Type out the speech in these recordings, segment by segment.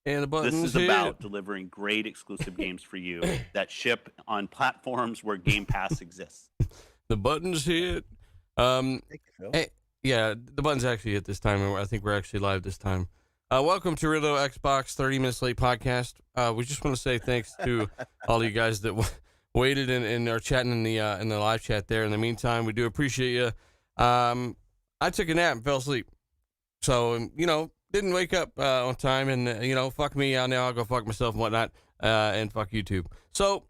And the buttons This is hit. about delivering great exclusive games for you that ship on platforms where Game Pass exists. The buttons hit. Thank you, Phil. Hey, yeah, the buttons actually hit this time, and I think we're actually live this time. Welcome to Ridlo Xbox 30 Minutes Late podcast. We just want to say thanks to all of you guys that waited and are chatting in the live chat there. In the meantime, we do appreciate you. I took a nap and fell asleep, so didn't wake up on time, and fuck me. Now I'll go fuck myself and whatnot, and fuck YouTube. So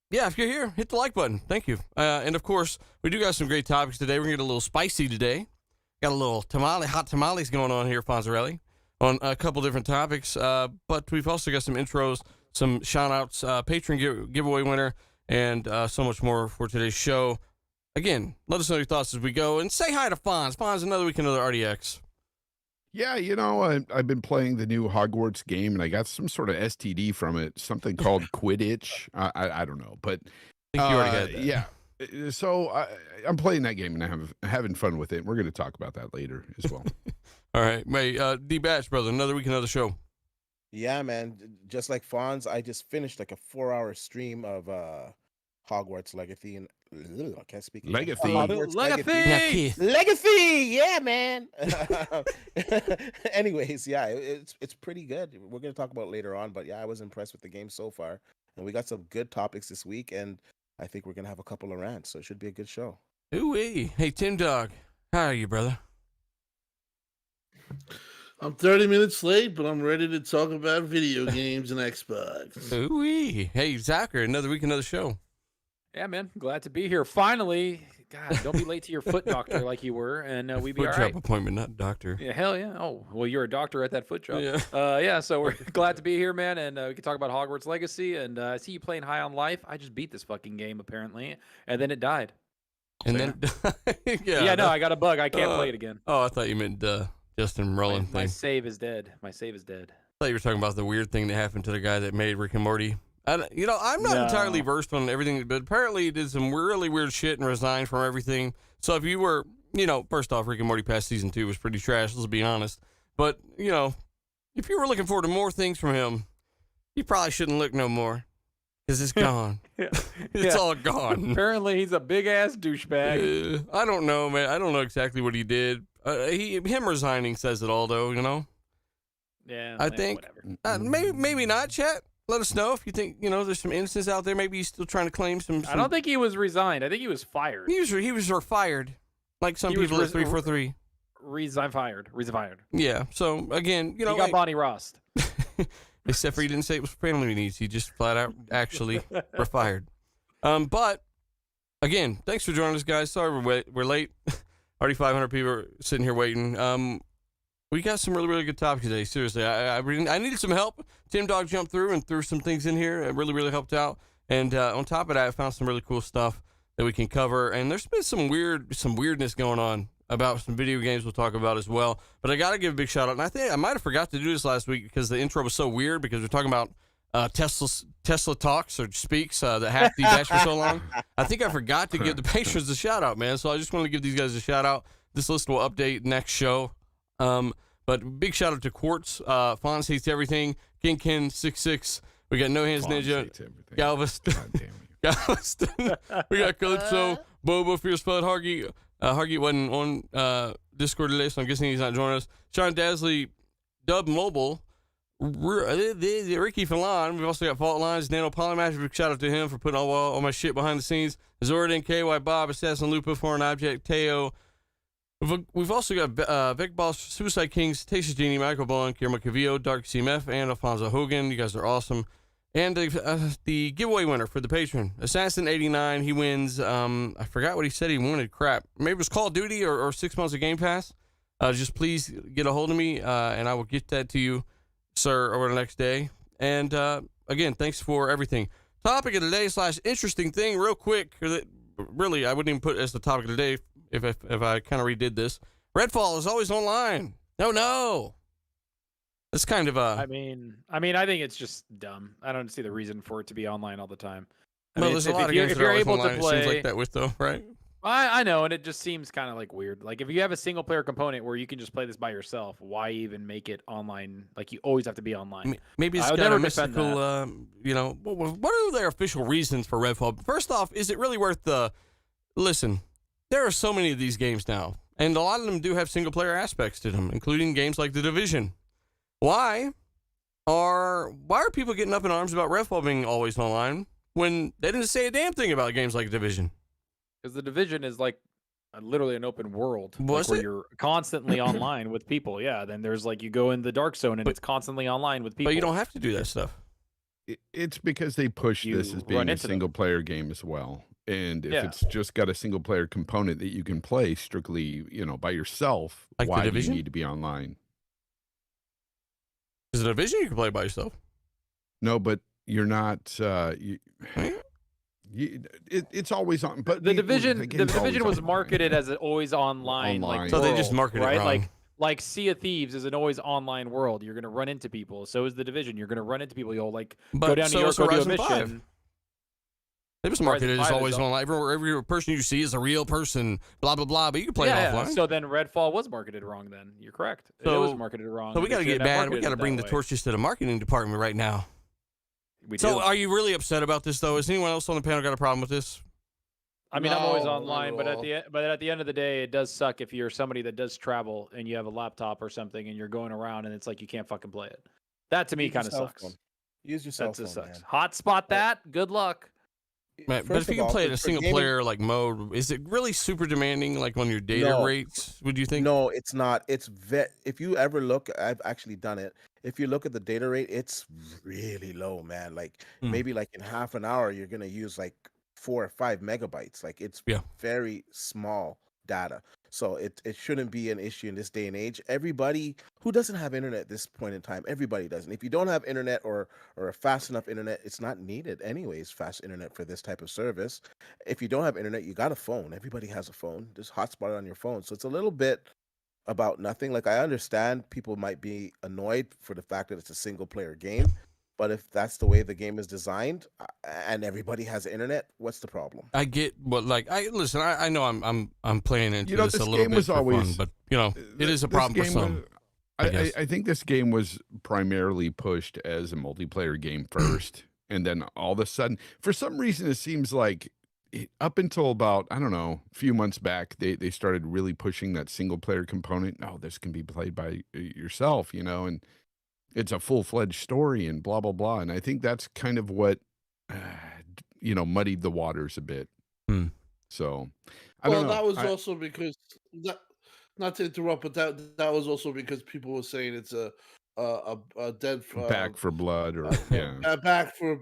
yeah, if you're here, hit the like button. Thank you. And of course, we do got some great topics today. We're gonna get a little spicy today. Got a little hot tamales going on here, Fonzarelli, on a couple different topics. But we've also got some intros, some shout outs, Patreon giveaway winner, and so much more for today's show. Again, let us know your thoughts as we go, and say hi to Fonz. Fonz, another week, another RDX. Yeah, I've been playing the new Hogwarts game, and I got some sort of STD from it, something called Quidditch. I don't know, but I think you already had that. yeah. So I'm playing that game, and I'm having fun with it. We're going to talk about that later as well. All right, D-Batch, brother, another week, another show. Yeah, man. Just like Fonz, I just finished like a 4-hour stream of Hogwarts Legacy, and I can't speak. Legacy. Hogwarts Legacy. Legacy, yeah, man. Anyways, yeah, it's pretty good. We're gonna talk about it later on, but yeah, I was impressed with the game so far, and we got some good topics this week, and I think we're gonna have a couple of rants, so it should be a good show. Ooh-wee. Hey, Tim Dog, how are you, brother? I'm 30 minutes late, but I'm ready to talk about video games and Xbox. Ooh-wee. Hey, Zachary, another week, another show. Yeah, man. Glad to be here. Finally. God, don't be late to your foot doctor like you were, and we be Foot all job right. appointment, not doctor. Yeah, hell yeah. Oh, well, you're a doctor at that foot job. Yeah. Yeah, so we're glad to be here, man, and we can talk about Hogwarts Legacy, and I see you playing High on Life. I just beat this fucking game, apparently, and then it died. And then, Yeah, no, I got a bug. I can't play it again. Oh, I thought you meant Justin Roiland My thing. save is dead. My save is dead. I thought you were talking about the weird thing that happened to the guy that made Rick and Morty. I'm not entirely versed on everything, but apparently he did some really weird shit and resigned from everything. So if you were, first off, Rick and Morty past season 2 was pretty trash, let's be honest. But, if you were looking forward to more things from him, you probably shouldn't look no more, because it's gone. It's all gone. Apparently he's a big-ass douchebag. I don't know, man. I don't know exactly what he did. Him resigning says it all, though, Yeah, I think, whatever. maybe not, chat. Let us know if you think, there's some innocence out there. Maybe he's still trying to claim some. I don't think he was resigned. I think he was fired. He was fired, like some people at 343. Fired. Yeah. So again, He got Bonnie Ross. except for he didn't say it was family needs. He just flat out actually were fired. But again, thanks for joining us, guys. Sorry we're late. Already 500 people are sitting here waiting. We got some really, really good topics today. Seriously, I needed some help. Tim Dog jumped through and threw some things in here. It really, really helped out. And on top of that, I found some really cool stuff that we can cover. And there's been some weirdness going on about some video games we'll talk about as well. But I got to give a big shout out. And I think I might have forgot to do this last week because the intro was so weird because we're talking about Tesla talks or speaks that half the batch for so long. I think I forgot to give the patrons a shout out, man. So I just want to give these guys a shout out. This list will update next show. But big shout out to Quartz, Fonz Hates Everything, King66, we got No Hands Ninja, Galveston, we got Calypso, Boba, Fierce Flood, Hargy wasn't on Discord today, so I'm guessing he's not joining us. Sean Dasley, Dub Mobile, Ricky Fallon, we've also got Fault Lines, Nano Polymash, big shout out to him for putting all my shit behind the scenes. Zoradin, KY Bob, Assassin Lupa, Foreign Object, Teo. We've also got Vic Boss, Suicide Kings, Tasha Genie, Michael Bond, Kierma Cavillo, Dark CMF, and Alfonso Hogan. You guys are awesome. And the giveaway winner for the patron, Assassin89, he wins. I forgot what he said he wanted. Crap. Maybe it was Call of Duty or 6 months of Game Pass. Just please get a hold of me, and I will get that to you, sir, over the next day. And again, thanks for everything. Topic of the day / interesting thing, real quick. Really, I wouldn't even put it as the topic of the day if I kind of redid this. Redfall is always online. No. That's kind of a... I mean, I think it's just dumb. I don't see the reason for it to be online all the time. Well, there's a lot of games that are always online. It seems like that with, though, right? I know, and it just seems kind of like weird. Like if you have a single player component where you can just play this by yourself, why even make it online? Like you always have to be online. Maybe it's I would got a never defend mystical, that. what are their official reasons for Redfall? First off, is it really worth the, listen, there are so many of these games now, and a lot of them do have single player aspects to them, including games like The Division. Why are people getting up in arms about Redfall being always online when they didn't say a damn thing about games like Division? Because the Division is like literally an open world, Was where it? you're constantly online with people. Yeah, then there's like you go in the dark zone and it's constantly online with people. But you don't have to do that stuff. It's because they push this You as being run a into them. single player game as well. And if Yeah. it's just got a single player component that you can play strictly, by yourself, Like The why do you Division? need to be online? Is it a Division you can play by yourself? No, but you're not. It's always on. But The Division, the the game's always Division was online. marketed as an always online, Online. like So they just world, marketed it right? wrong. Like Sea of Thieves is an always online world. You're gonna run into people. So is the Division. You're gonna run into people. You'll like But go down to so New York, is go do a Horizon 5. mission. It was Horizon marketed as 5 is always on- online. Every person you see is a real person, blah, blah, blah. But you can play Yeah, it offline. so then Redfall was marketed wrong. Then you're correct. It So- was marketed wrong. So we and got to they get shouldn't have mad. We marketed got to it bring that the way. torches to the marketing department right now. We So do. are you really upset about this, though? Has anyone else on the panel got a problem with this? I mean, I'm always No, not online, at but at all. the end of the day, it does suck if you're somebody that does travel and you have a laptop or something and you're going around and it's like you can't fucking play it. That to me Use your kind of cell sucks. phone. Use your cell That just phone, sucks. man. Hotspot that. Good luck. Right, but First if you of can all, play it in a for single gaming- player like mode, is it really super demanding, like on your data No. rates? Would you think? No, it's not. It's if you ever look, I've actually done it. If you look at the data rate, it's really low, man. Like Hmm. maybe like in half an hour, you're gonna use like 4 or 5 megabytes. Like it's Yeah. very small data. So it shouldn't be an issue in this day and age. Everybody who doesn't have internet at this point in time, everybody doesn't. If you don't have internet or a fast enough internet, it's not needed anyways, fast internet for this type of service. If you don't have internet, you got a phone. Everybody has a phone. Just hotspot it on your phone. So it's a little bit about nothing. Like I understand people might be annoyed for the fact that it's a single player game, but if that's the way the game is designed and everybody has internet, what's the problem? I get what, like, listen. I know I'm playing into You know, this a this little game bit was for fun, always- but it is a This problem for game some. was- I guess. I think this game was primarily pushed as a multiplayer game first, and then all of a sudden, for some reason, it seems like up until about, I don't know, a few months back, they started really pushing that single player component. Oh, this can be played by yourself, and it's a full-fledged story and blah, blah, blah. And I think that's kind of what, muddied the waters a bit. Hmm. So, I don't know. That was also because not to interrupt, but that was also because people were saying it's a dead Back for Blood or, yeah, back to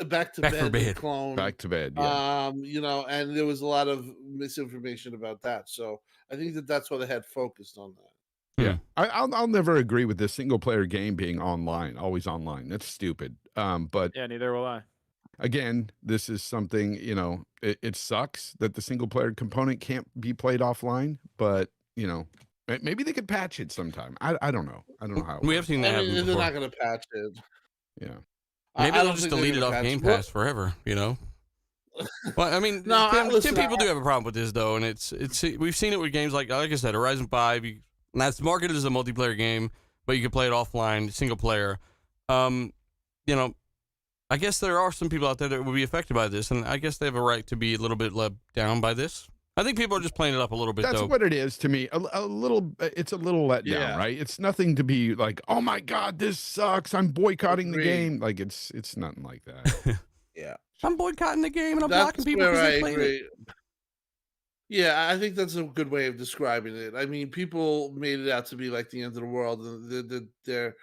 Back for bed bed. clone. Back to Bed, yeah. And there was a lot of misinformation about that. So I think that's why they had focused on that. Yeah, I'll never agree with this single player game being online, always online. That's stupid. But Yeah, neither will I. again, this is something, it sucks that the single player component can't be played offline, but maybe they could patch it sometime. I don't know. I don't know how. We have seen that I happen mean, they're before. not going to patch it. Yeah. Maybe I they'll don't just think they're delete it gonna off patch Game Well, Pass forever. Well, I mean, No, Tim, people do have a problem with this though, and it's we've seen it with games like I said, Horizon 5. And that's marketed as a multiplayer game, but you can play it offline, single player. I guess there are some people out there that will be affected by this, and I guess they have a right to be a little bit let down by this. I think people are just playing it up a little bit. That's though. what it is to me. A little, it's a little let down, Yeah. right? It's nothing to be like, oh my God, this sucks. I'm boycotting the Agreed. game. Like it's nothing like that. Yeah. I'm boycotting the game and I'm That's blocking people where because I they played it. agree. Yeah, I think that's a good way of describing it. I mean, people made it out to be like the end of the world, and they're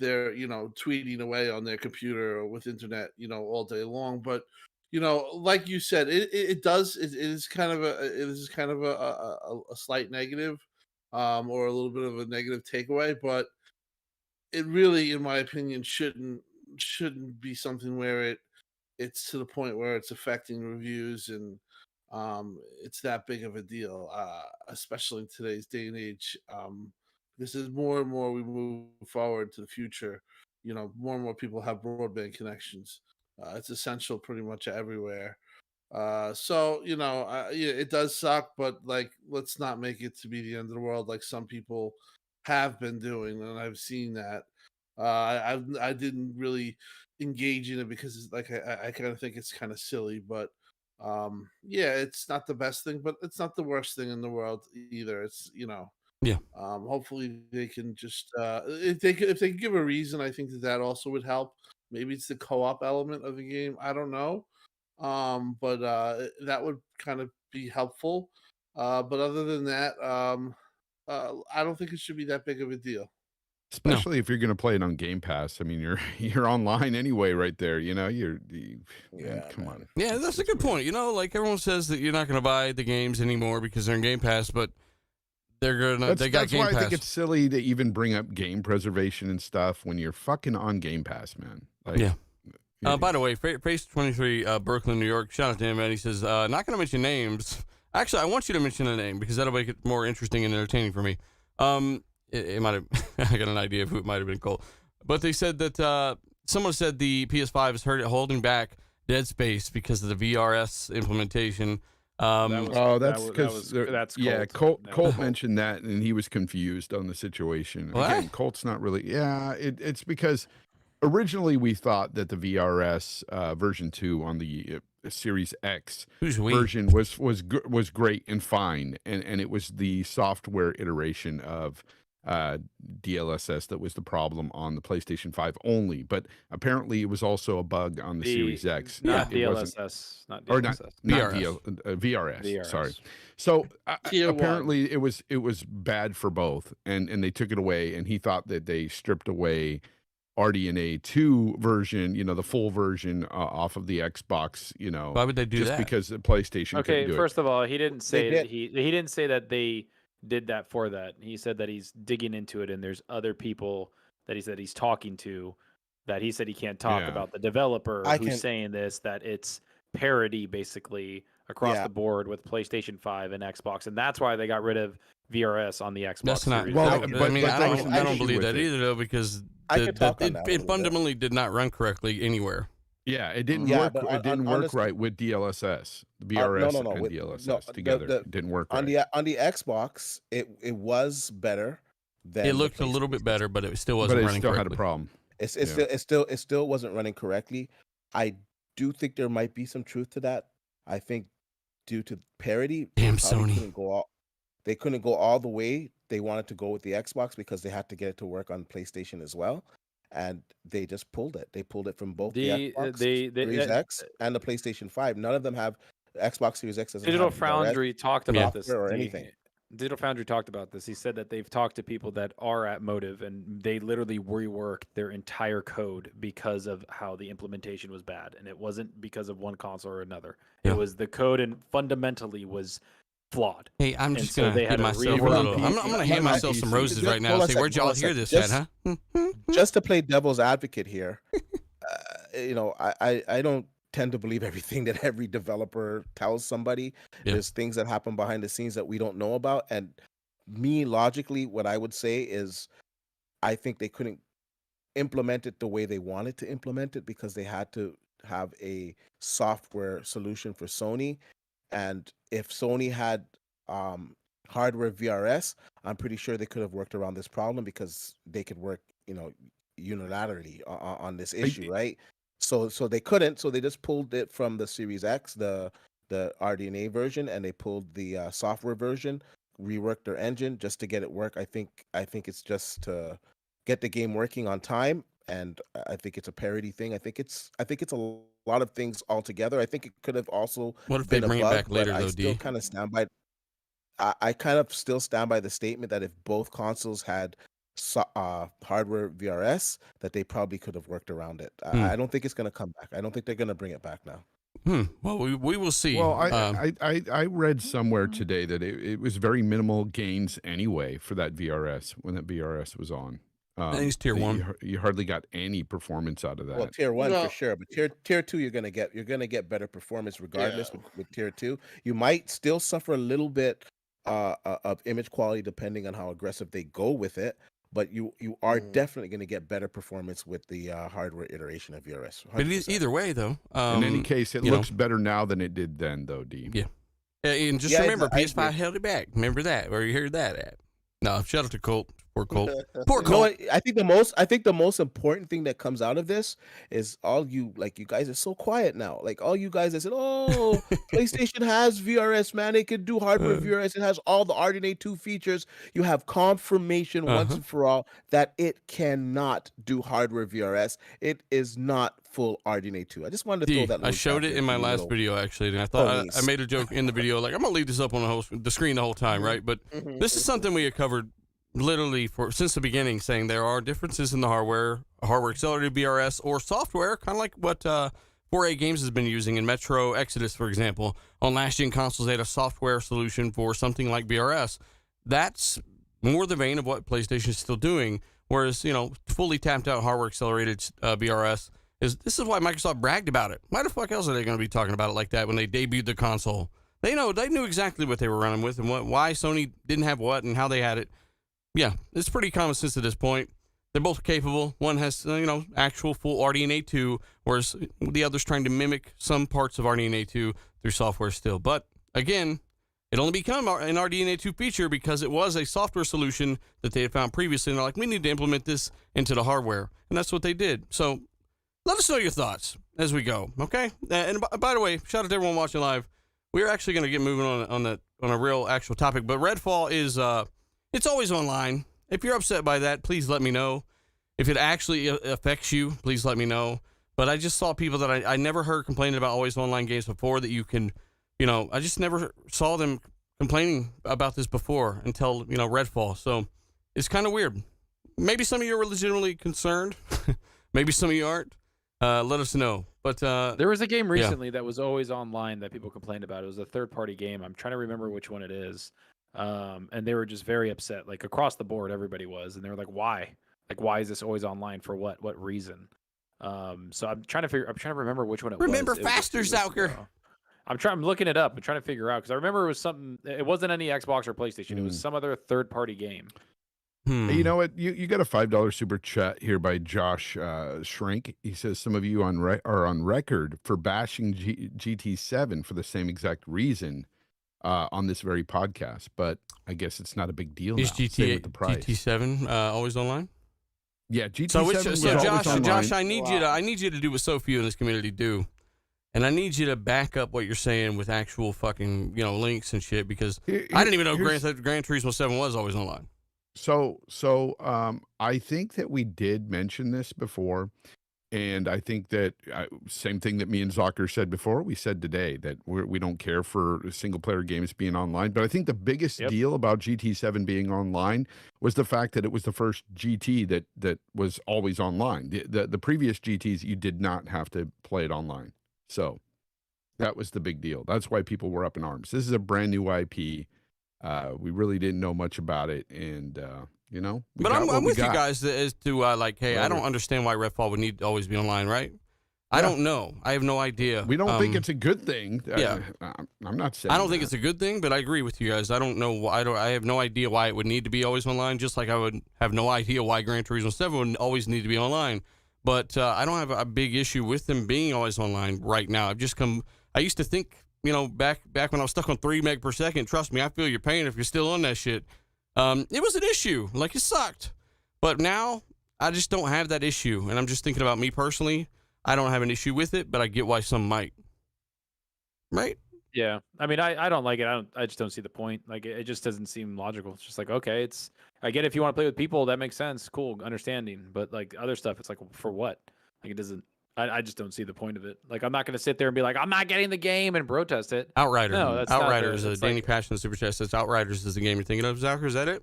tweeting away on their computer or with internet, all day long. But like you said, it is kind of a slight negative, or a little bit of a negative takeaway. But it really, in my opinion, shouldn't be something where it's to the point where it's affecting reviews and it's that big of a deal, especially in today's day and age. This is more and more we move forward to the future. More and more people have broadband connections. It's essential pretty much everywhere. So yeah, it does suck, but like, let's not make it to be the end of the world like some people have been doing, and I've seen that. I didn't really engage in it because like I kind of think it's kind of silly, but yeah, it's not the best thing, but it's not the worst thing in the world either. It's Yeah. hopefully they can just if they can give a reason, I think that also would help. Maybe it's the co-op element of the game. I don't know, but that would kind of be helpful. But other than that, I don't think it should be that big of a deal. Especially if you're going to play it on Game Pass. I mean, you're online anyway, right there. Man, Yeah, come man. on. Yeah, that's a good point. Like everyone says that you're not going to buy the games anymore because they're in Game Pass, but they got That's Game why Pass. I think it's silly to even bring up game preservation and stuff when you're fucking on Game Pass, man. Like, Yeah. By the way, Face 23, Brooklyn, New York. Shout out to him, man. He says, not going to mention names. Actually, I want you to mention a name because that'll make it more interesting and entertaining for me. It might have. I got an idea of who it might have been called, but they said that someone said the PS5 is holding back Dead Space because of the VRS implementation. That's Colt mentioned that, and he was confused on the situation. What? Again, Colt's not really. Yeah, it's because originally we thought that the VRS version 2 on the Series X version was great and fine, and it was the software iteration of DLSS that was the problem on the PlayStation 5 only, but apparently it was also a bug on the Series X. Not DLSS, not DLSS. VRS. Sorry. So apparently it was bad for both, and they took it away, and he thought that they stripped away RDNA 2 version, the full version off of the Xbox, Why would they do just that? because the PlayStation couldn't do first it. of all, he didn't say he didn't say that they did that for that. He said that he's digging into it, and there's other people that he said he's talking to that he said he can't talk about the developer who's saying this, that it's parity basically across the board with PlayStation 5 and Xbox, and that's why they got rid of VRS on the Xbox. That's not. Series. Well, but I don't believe that either, though, because it fundamentally did not run correctly anywhere. Yeah, it didn't work. It didn't work right with DLSS, VRS and DLSS together. It didn't work on right. the Xbox. It was better than it looked a little bit better, but it still wasn't running still correctly. Had a problem. It still wasn't running correctly. I do think there might be some truth to that. I think due to parity, damn Sony, they couldn't go all the way. They wanted to go with the Xbox because they had to get it to work on PlayStation as well. And they just pulled it. They pulled it from both the Xbox Series X and the PlayStation 5. None of them have Xbox Series X. Digital Foundry talked about this or anything. Digital Foundry talked about this. He said that they've talked to people that are at Motive, and they literally reworked their entire code because of how the implementation was bad, and it wasn't because of one console or another. It was the code, and fundamentally was flawed. Hey, I'm just gonna hit myself a little. I'm gonna hand myself some roses right now. And say, where'd y'all hear this at, huh? Just to play devil's advocate here, I don't tend to believe everything that every developer tells somebody. There's things that happen behind the scenes that we don't know about, and me logically, what I would say is, I think they couldn't implement it the way they wanted to implement it because they had to have a software solution for Sony. And if Sony had hardware VRS, I'm pretty sure they could have worked around this problem because they could work, unilaterally on this issue, right? So they couldn't. So they just pulled it from the Series X, the RDNA version, and they pulled the software version, reworked their engine just to get it work. I think it's just to get the game working on time, and I think it's a parity thing. I think it's a lot of things altogether. I think it could have also what if they bring it back later, though? I still kind of stand by. I kind of still stand by the statement that if both consoles had hardware VRS, that they probably could have worked around it. I don't think it's going to come back. I don't think they're going to bring it back now. Well, we will see. Well, I read somewhere today that it was very minimal gains anyway for that VRS when that VRS was on. I think it's tier 1. You hardly got any performance out of that. Well, tier 1 for sure, but tier 2 you're gonna get better performance regardless. With tier 2, you might still suffer a little bit of image quality depending on how aggressive they go with it. but you are definitely going to get better performance with the hardware iteration of VRS. But either way, though, in any case, it looks better now than it did then, though. D. Yeah, and just remember, PS5 held it back. Remember that, or you heard that at. No, shout out to Colt. Poor Colt. Poor Colt. I think the most important thing that comes out of this is all you guys are so quiet now. Like all you guys that said, "Oh, PlayStation has VRS, man. It can do hardware VRS. It has all the RDNA 2 features." You have confirmation once and for all that it cannot do hardware VRS. It is not full RDNA 2. I just wanted to throw that. I showed it in my last video actually, and I thought I made a joke in the video like I'm gonna leave this up on the screen the whole time, right? But this is something we have covered literally since the beginning, saying there are differences in the hardware accelerated VRS or software, kind of like what 4A Games has been using in Metro Exodus, for example. On last-gen consoles, they had a software solution for something like VRS. That's more the vein of what PlayStation is still doing, whereas, fully tapped out hardware accelerated VRS this is why Microsoft bragged about it. Why the fuck else are they going to be talking about it like that when they debuted the console? They knew exactly what they were running with and why Sony didn't have what and how they had it. Yeah, it's pretty common sense at this point. They're both capable. One has, actual full RDNA 2, whereas the other's trying to mimic some parts of RDNA 2 through software still. But again, it only became an RDNA 2 feature because it was a software solution that they had found previously. And they're like, we need to implement this into the hardware. And that's what they did. So let us know your thoughts as we go, okay? And by the way, shout out to everyone watching live. We're actually going to get moving on a real actual topic. But Redfall is it's always online. If you're upset by that, please let me know. If it actually affects you, please let me know. But I just saw people that I never heard complaining about always online games before that you can, I just never saw them complaining about this before until, Redfall. So it's kind of weird. Maybe some of you are legitimately concerned. Maybe some of you aren't. Let us know. But there was a game recently that was always online that people complained about. It was a third-party game. I'm trying to remember which one it is. And they were just very upset, like across the board, everybody was, and they were like, "Why? Like, why is this always online? For what? What reason?" So I'm trying to remember which one it was. Remember faster, Zauker. I'm looking it up and trying to figure out because I remember it was something. It wasn't any Xbox or PlayStation. It was some other third-party game. Hey, you know what? You got a $5 super chat here by Josh Shrink. He says some of you are on record for bashing GT7 for the same exact reason. On this very podcast, but I guess it's not a big deal. Is GT7 always online? Yeah, GT7. So Josh, I need you to do what so few in this community do, and I need you to back up what you're saying with actual fucking links and shit because I didn't even know Gran Turismo 7 was always online. So I think that we did mention this before. And I think that same thing that me and Zocker said before, we said today that we don't care for single-player games being online. But I think the biggest deal about GT7 being online was the fact that it was the first GT that was always online. The previous GTs, you did not have to play it online. So that was the big deal. That's why people were up in arms. This is a brand new IP. We really didn't know much about it. And... but I'm with you guys as to hey, I don't understand why Redfall would need to always be online, right? I don't know. I have no idea. We don't think it's a good thing. I'm not saying. I don't think it's a good thing, but I agree with you guys. I don't know. I have no idea why it would need to be always online. Just like I would have no idea why Gran Turismo 7 would always need to be online. But I don't have a big issue with them being always online right now. I used to think, back when I was stuck on 3 meg per second. Trust me, I feel your pain if you're still on that shit. It was an issue, like it sucked, but now I just don't have that issue. And I'm just thinking about me personally. I don't have an issue with it, but I get why some might. Right? Yeah. I mean, I don't like it. I just don't see the point. Like, it just doesn't seem logical. It's just like, okay, I get it if you want to play with people, that makes sense. Cool. Understanding. But like other stuff, it's like, for what? Like, it doesn't, I just don't see the point of it. Like, I'm not going to sit there and be like, I'm not getting the game and protest it. Outriders. No, that's Outriders. Danny Passion Super Chat says Outriders is the game you're thinking of, Zauker. Is that it?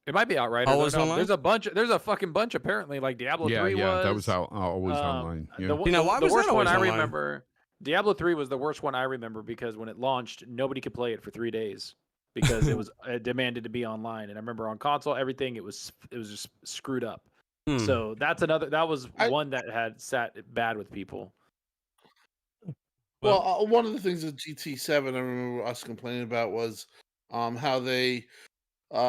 It might be Outriders. Always online? There's a fucking bunch apparently. Like Diablo 3 was. Yeah, that was always online. Yeah. Why was worst that one I online? remember, Diablo 3 was the worst one I remember because when it launched, nobody could play it for 3 days because it was demanded to be online. And I remember on console, everything it was just screwed up. So that was one that had sat bad with people. Well, one of the things with GT7 I remember us complaining about was how they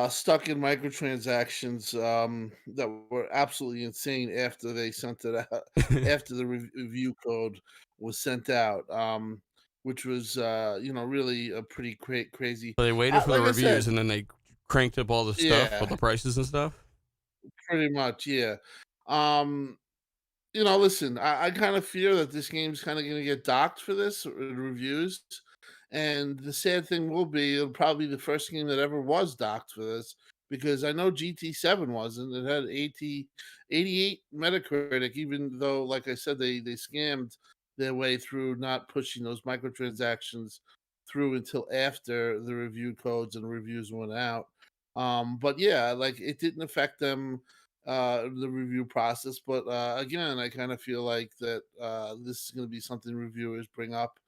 stuck in microtransactions that were absolutely insane after they sent it out, after the review code was sent out, which was really a pretty crazy. So they waited for the Like I reviews said, and then they cranked up all the stuff, all yeah, the prices and stuff. pretty much, yeah. Um, listen, I kind of fear that this game's kind of going to get docked for this reviews. And the sad thing will be, it'll probably be the first game that ever was docked for this, because I know GT7 wasn't. It had 88 Metacritic, even though, like I said, they scammed their way through not pushing those microtransactions through until after the review codes and reviews went out. But yeah, like it didn't affect them, the review process. But again, I kind of feel like that this is going to be something reviewers bring up,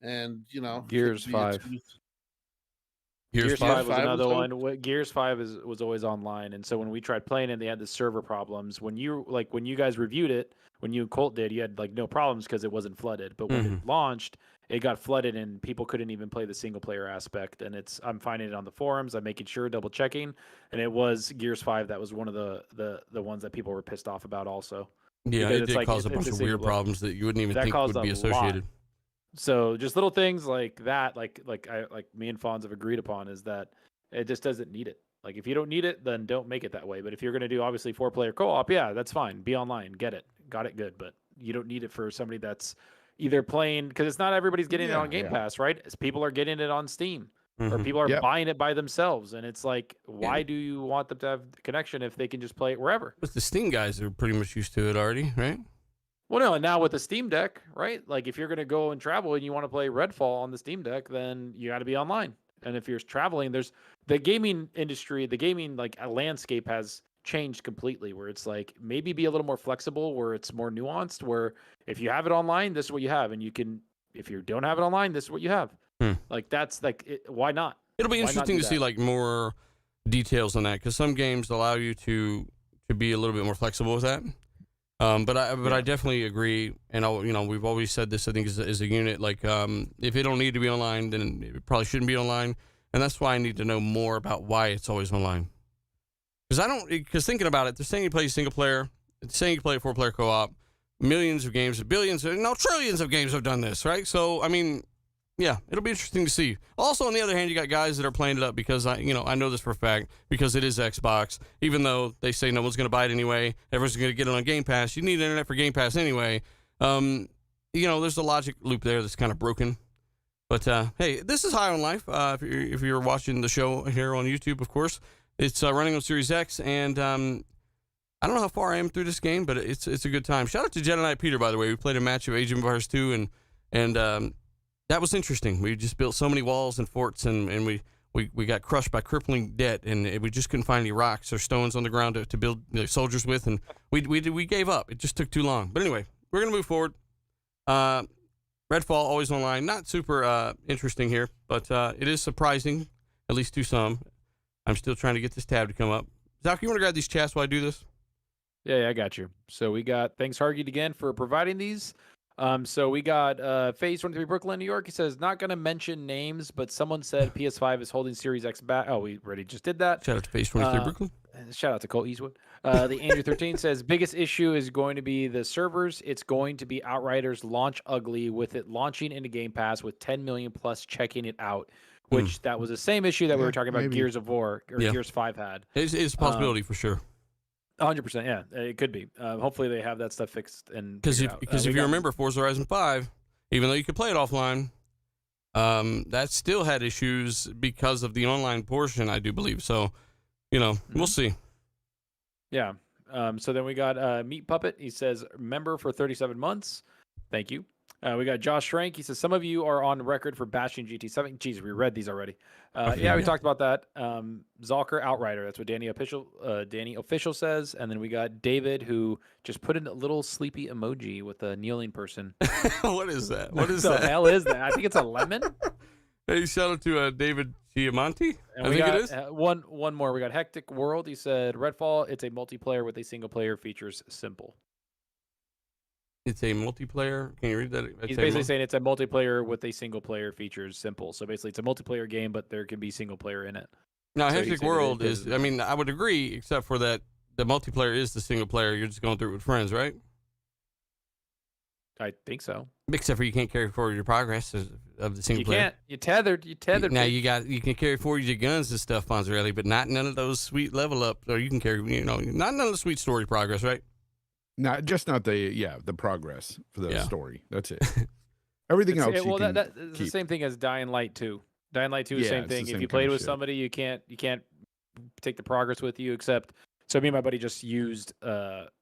and Gears could be a 5. Gears 5 was 5 another was one. Gears 5 was always online, and so when we tried playing it, they had the server problems. When you guys reviewed it, when you and Colt did, you had like no problems because it wasn't flooded. But when it launched, it got flooded, and people couldn't even play the single player aspect. And I'm finding it on the forums. I'm making sure, double checking, and it was Gears 5 that was one of the ones that people were pissed off about also. Yeah, Because it it's did like, cause a it's bunch a of single weird player. problems that you wouldn't even That think caused would be a associated. lot. So just little things like that, like me and Fonz have agreed upon, is that it just doesn't need it. Like if you don't need it, then don't make it that way. But if you're going to do obviously 4-player co-op, yeah, that's fine. Be online, got it good. But you don't need it for somebody that's either playing, because it's not everybody's getting it on Game Pass, right? It's people are getting it on Steam, or people are buying it by themselves, and it's like, why do you want them to have the connection if they can just play it wherever? But the Steam guys are pretty much used to it already, right? Well, no, and now with the Steam Deck, right? Like if you're going to go and travel and you want to play Redfall on the Steam Deck, then you got to be online. And if you're traveling, there's the gaming industry, the gaming like a landscape has changed completely, where it's like maybe be a little more flexible, where it's more nuanced, where if you have it online, this is what you have, and you can, if you don't have it online, this is what you have. Like that's like, why not? It'll be Why not interesting do to see that? like more details on that, because some games allow you to be a little bit more flexible with that. But I definitely agree, and we've always said this. I think as a unit, like if it don't need to be online, then it probably shouldn't be online, and that's why I need to know more about why it's always online. Because thinking about it, they're saying you play single player, they're saying you play 4-player co-op. Millions of games, billions, no, trillions of games have done this, right? So I mean, yeah, it'll be interesting to see. Also, on the other hand, you got guys that are playing it up because I know this for a fact, because it is Xbox. Even though they say no one's going to buy it anyway, everyone's going to get it on Game Pass. You need internet for Game Pass anyway. There's a logic loop there that's kind of broken. But hey, this is High on Life. If you're watching the show here on YouTube, of course, it's running on Series X, and I don't know how far I am through this game, but it's a good time. Shout out to Jedi Knight Peter, by the way. We played a match of Age of Empires 2, and that was interesting. We just built so many walls and forts, and we got crushed by crippling debt, and we just couldn't find any rocks or stones on the ground to build soldiers with, and we gave up. It just took too long. But anyway, we're gonna move forward. Redfall, always online. Not super interesting here, but it is surprising, at least to some. I'm still trying to get this tab to come up. Zach, you want to grab these chats while I do this? Yeah, I got you. So we got, thanks Hargy again for providing these. So we got Phase 23 Brooklyn, New York. He says, not going to mention names, but someone said PS5 is holding Series X back. Oh, we already just did that. Shout out to Phase 23 Brooklyn. Shout out to Colt Eastwood. The Andrew 13 says, biggest issue is going to be the servers. It's going to be Outriders launch ugly, with it launching into Game Pass with 10 million plus checking it out, which that was the same issue that we were talking about Gears of War, or Gears 5 had. It's a possibility for sure. 100%, yeah, it could be. Hopefully they have that stuff fixed. And because if you remember Forza Horizon 5, even though you could play it offline, that still had issues because of the online portion, I do believe. So, we'll see. Yeah. So then we got Meat Puppet. He says, member for 37 months. Thank you. We got Josh Schrank. He says, some of you are on record for bashing GT7. Jeez, we read these already. We talked about that. Zalker Outrider. That's what Danny Official says. And then we got David, who just put in a little sleepy emoji with a kneeling person. What is that? What is the that? hell is that? I think it's a lemon. Hey, shout out to David Giamonti. And it is. One more. We got Hectic World. He said, Redfall, it's a multiplayer with a single player, features simple. It's a multiplayer. Can you read that? He's basically saying it's a multiplayer with a single player, features simple. So basically, it's a multiplayer game, but there can be single player in it. Now, So he Hectic said he World did is, good. I mean, I would agree, except for that the multiplayer is the single player. You're just going through it with friends, right? I think so. Except for you can't carry forward your progress of the single You player. can't. You tethered. Now bitch. you can carry forward your guns and stuff, Fonzarelli, but not none of those sweet level up. Or you can carry, not none of the sweet story progress, right? Not the progress for the Yeah. story. That's it. Everything else. Well, you can that's the keep. same thing as Dying Light 2. Dying Light 2 is the Yeah, same it's the thing. same If you kind played of with shit. somebody, you can't take the progress with you. Except, so me and my buddy just used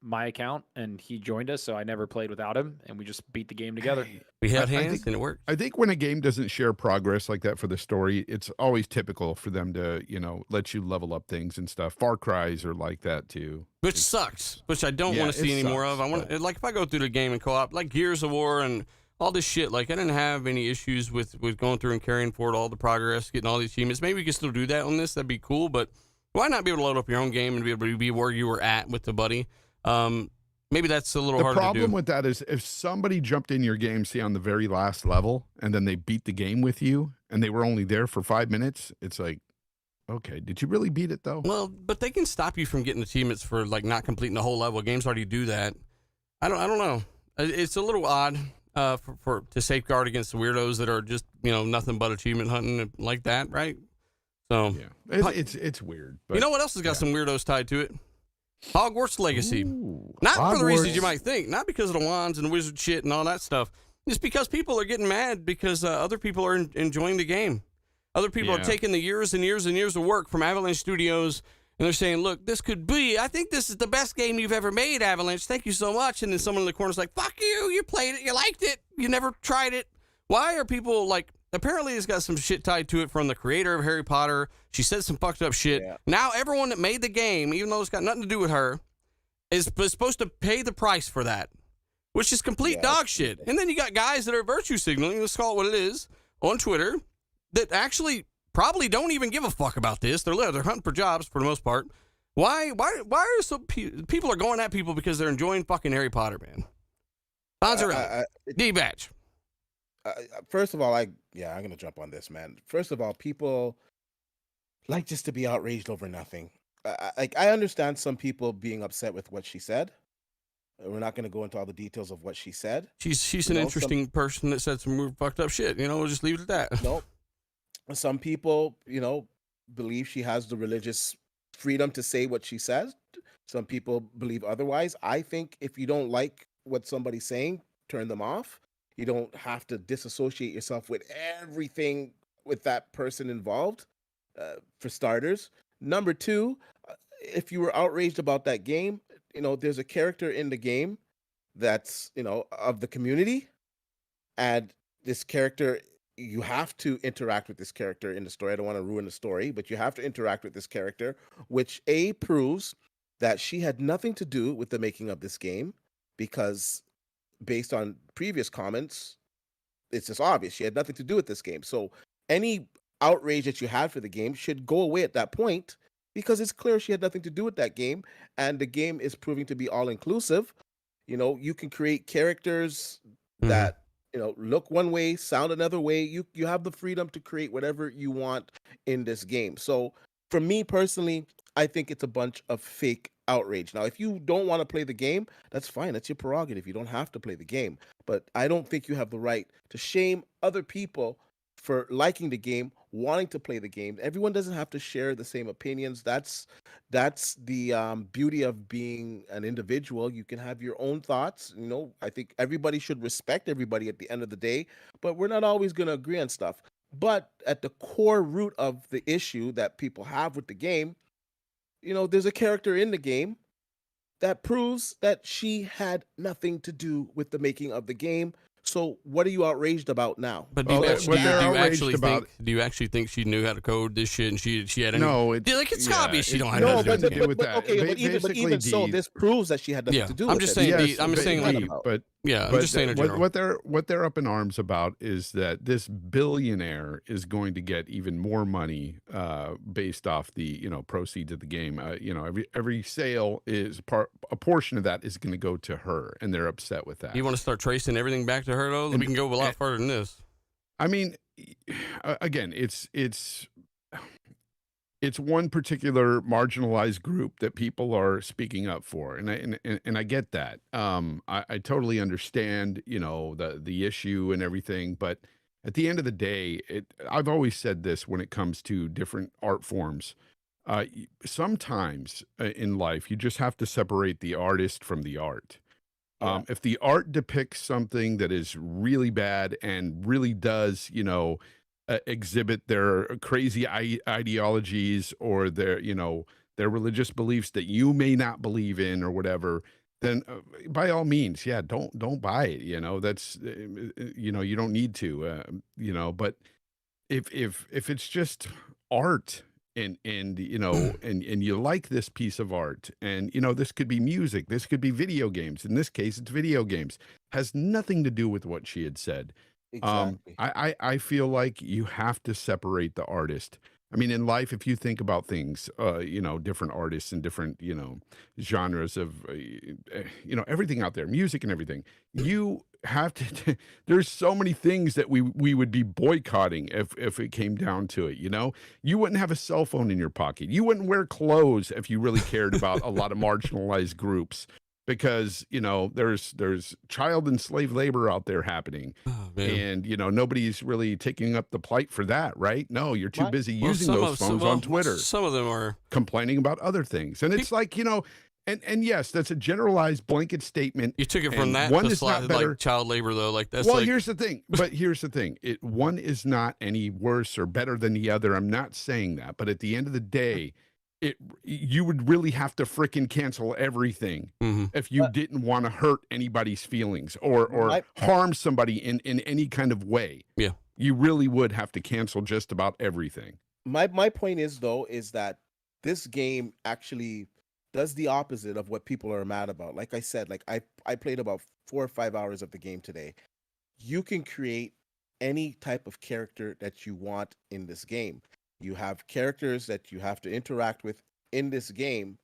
my account, and he joined us. So I never played without him, and we just beat the game together. We held I hands think- and it worked. I think when a game doesn't share progress like that for the story, it's always typical for them to, let you level up things and stuff. Far Cries are like that too. Which sucks, which I don't Yeah, want to see it any more sucks, of. I want but- like if I go through the game and co-op, like Gears of War and all this shit. Like I didn't have any issues with going through and carrying forward all the progress, getting all the achievements. Maybe we could still do that on this. That'd be cool. But why not be able to load up your own game and be able to be where you were at with the buddy? Maybe that's a little The harder to do. problem with that is if somebody jumped in your game, say on the very last level, and then they beat the game with you, and they were only there for 5 minutes, it's like, okay, did you really beat it though? Well, but they can stop you from getting achievements for like not completing the whole level. Games already do that. I don't know. It's a little odd for to safeguard against the weirdos that are just nothing but achievement hunting like that, right? So Yeah, it's weird. But, you know what else has got yeah. some weirdos tied to it? Hogwarts Legacy. Ooh, Not for the reasons you Hogwarts. might think. Not because of the wands and wizard shit and all that stuff. It's because people are getting mad because other people are enjoying the game. Other people are Yeah. taking the years and years and years of work from Avalanche Studios, and they're saying, look, this could be, I think this is the best game you've ever made, Avalanche. Thank you so much. And then someone in the corner's like, fuck you. You played it. You liked it. You never tried it. Why are people like, apparently it's got some shit tied to it from the creator of Harry Potter. She said some fucked up shit. Yeah. Now everyone that made the game, even though it's got nothing to do with her, is supposed to pay the price for that, which is complete Yeah, dog shit. And then you got guys that are virtue signaling, let's call it what it is, on Twitter that actually probably don't even give a fuck about this. They're hunting for jobs for the most part. Why are some people are going at people because they're enjoying fucking Harry Potter, man? D-Batch. First of all, I'm gonna jump on this, man. First of all, people like just to be outraged over nothing. I understand some people being upset with what she said. We're not gonna go into all the details of what she said. She's an interesting person that said some weird fucked up shit. We'll just leave it at that. Nope. Some people, believe she has the religious freedom to say what she says. Some people believe otherwise. I think if you don't like what somebody's saying, turn them off. You don't have to disassociate yourself with everything with that person involved, for starters. Number two, if you were outraged about that game, there's a character in the game that's, of the community. And this character, you have to interact with this character in the story. I don't want to ruin the story, but you have to interact with this character, which proves that she had nothing to do with the making of this game, because based on previous comments, it's just obvious she had nothing to do with this game. So any outrage that you had for the game should go away at that point, because it's clear she had nothing to do with that game, and the game is proving to be all inclusive. You can create characters that look one way, sound another way. You have the freedom to create whatever you want in this game. So for me personally, I think it's a bunch of fake outrage. Now, if you don't want to play the game, that's fine. That's your prerogative. You don't have to play the game. But I don't think you have the right to shame other people for liking the game, wanting to play the game. Everyone doesn't have to share the same opinions. That's the beauty of being an individual. You can have your own thoughts. I think everybody should respect everybody at the end of the day, but we're not always going to agree on stuff. But at the core root of the issue that people have with the game, there's a character in the game that proves that she had nothing to do with the making of the game. So what are you outraged about now? But Well, D-Batch, what they're outraged do you actually think she knew how to code this shit and she had any? No, it's obvious she don't have no, nothing but to do with it. Okay, but even so, this proves that she had nothing to do with it. I'm just saying. Yes, I'm just saying. maybe, but I'm but just saying. In general. what they're up in arms about is that this billionaire is going to get even more money based off the proceeds of the game. Every sale is a portion of that is going to go to her, and they're upset with that. You want to start tracing everything back to her though? We can go a lot further than this. I mean, again, it's it's one particular marginalized group that people are speaking up for, and I get that. I totally understand, you know, the issue and everything, but at the end of the day, I've always said this when it comes to different art forms. Sometimes in life, you just have to separate the artist from the art. Yeah. If the art depicts something that is really bad and really does, you know, exhibit their crazy ideologies or their, you know, their religious beliefs that you may not believe in or whatever, then by all means, yeah, don't buy it. You know, that's, you know, you don't need to, you know, but if it's just art and you know and you like this piece of art, and you know, this could be music, this could be video games, in this case it's video games, has nothing to do with what she had said. Exactly. I feel like you have to separate the artist. I mean, in life, if you think about things, you know, different artists and different, you know, genres of, you know, everything out there, music and everything, you have to, there's so many things that we would be boycotting if it came down to it, you know? You wouldn't have a cell phone in your pocket. You wouldn't wear clothes if you really cared about a lot of marginalized groups, because, you know, there's child and slave labor out there happening. Oh, man. And, you know, nobody's really taking up the plight for that, right? No, you're too Right. busy Well, using those phones on Twitter, Some of them are. complaining about other things. And it's like, you know, and yes, that's a generalized blanket statement. You took it from and that one to is not better. like child labor, though. Like that's Well, like, here's the thing. But here's the thing. One is not any worse or better than the other. I'm not saying that. But at the end of the day, you would really have to frickin' cancel everything Mhm. if you didn't want to hurt anybody's feelings or harm somebody in any kind of way. Yeah. You really would have to cancel just about everything. My point is, though, is that this game actually does the opposite of what people are mad about. Like I said, like I played about 4 or 5 hours of the game today. You can create any type of character that you want in this game. You have characters that you have to interact with in this game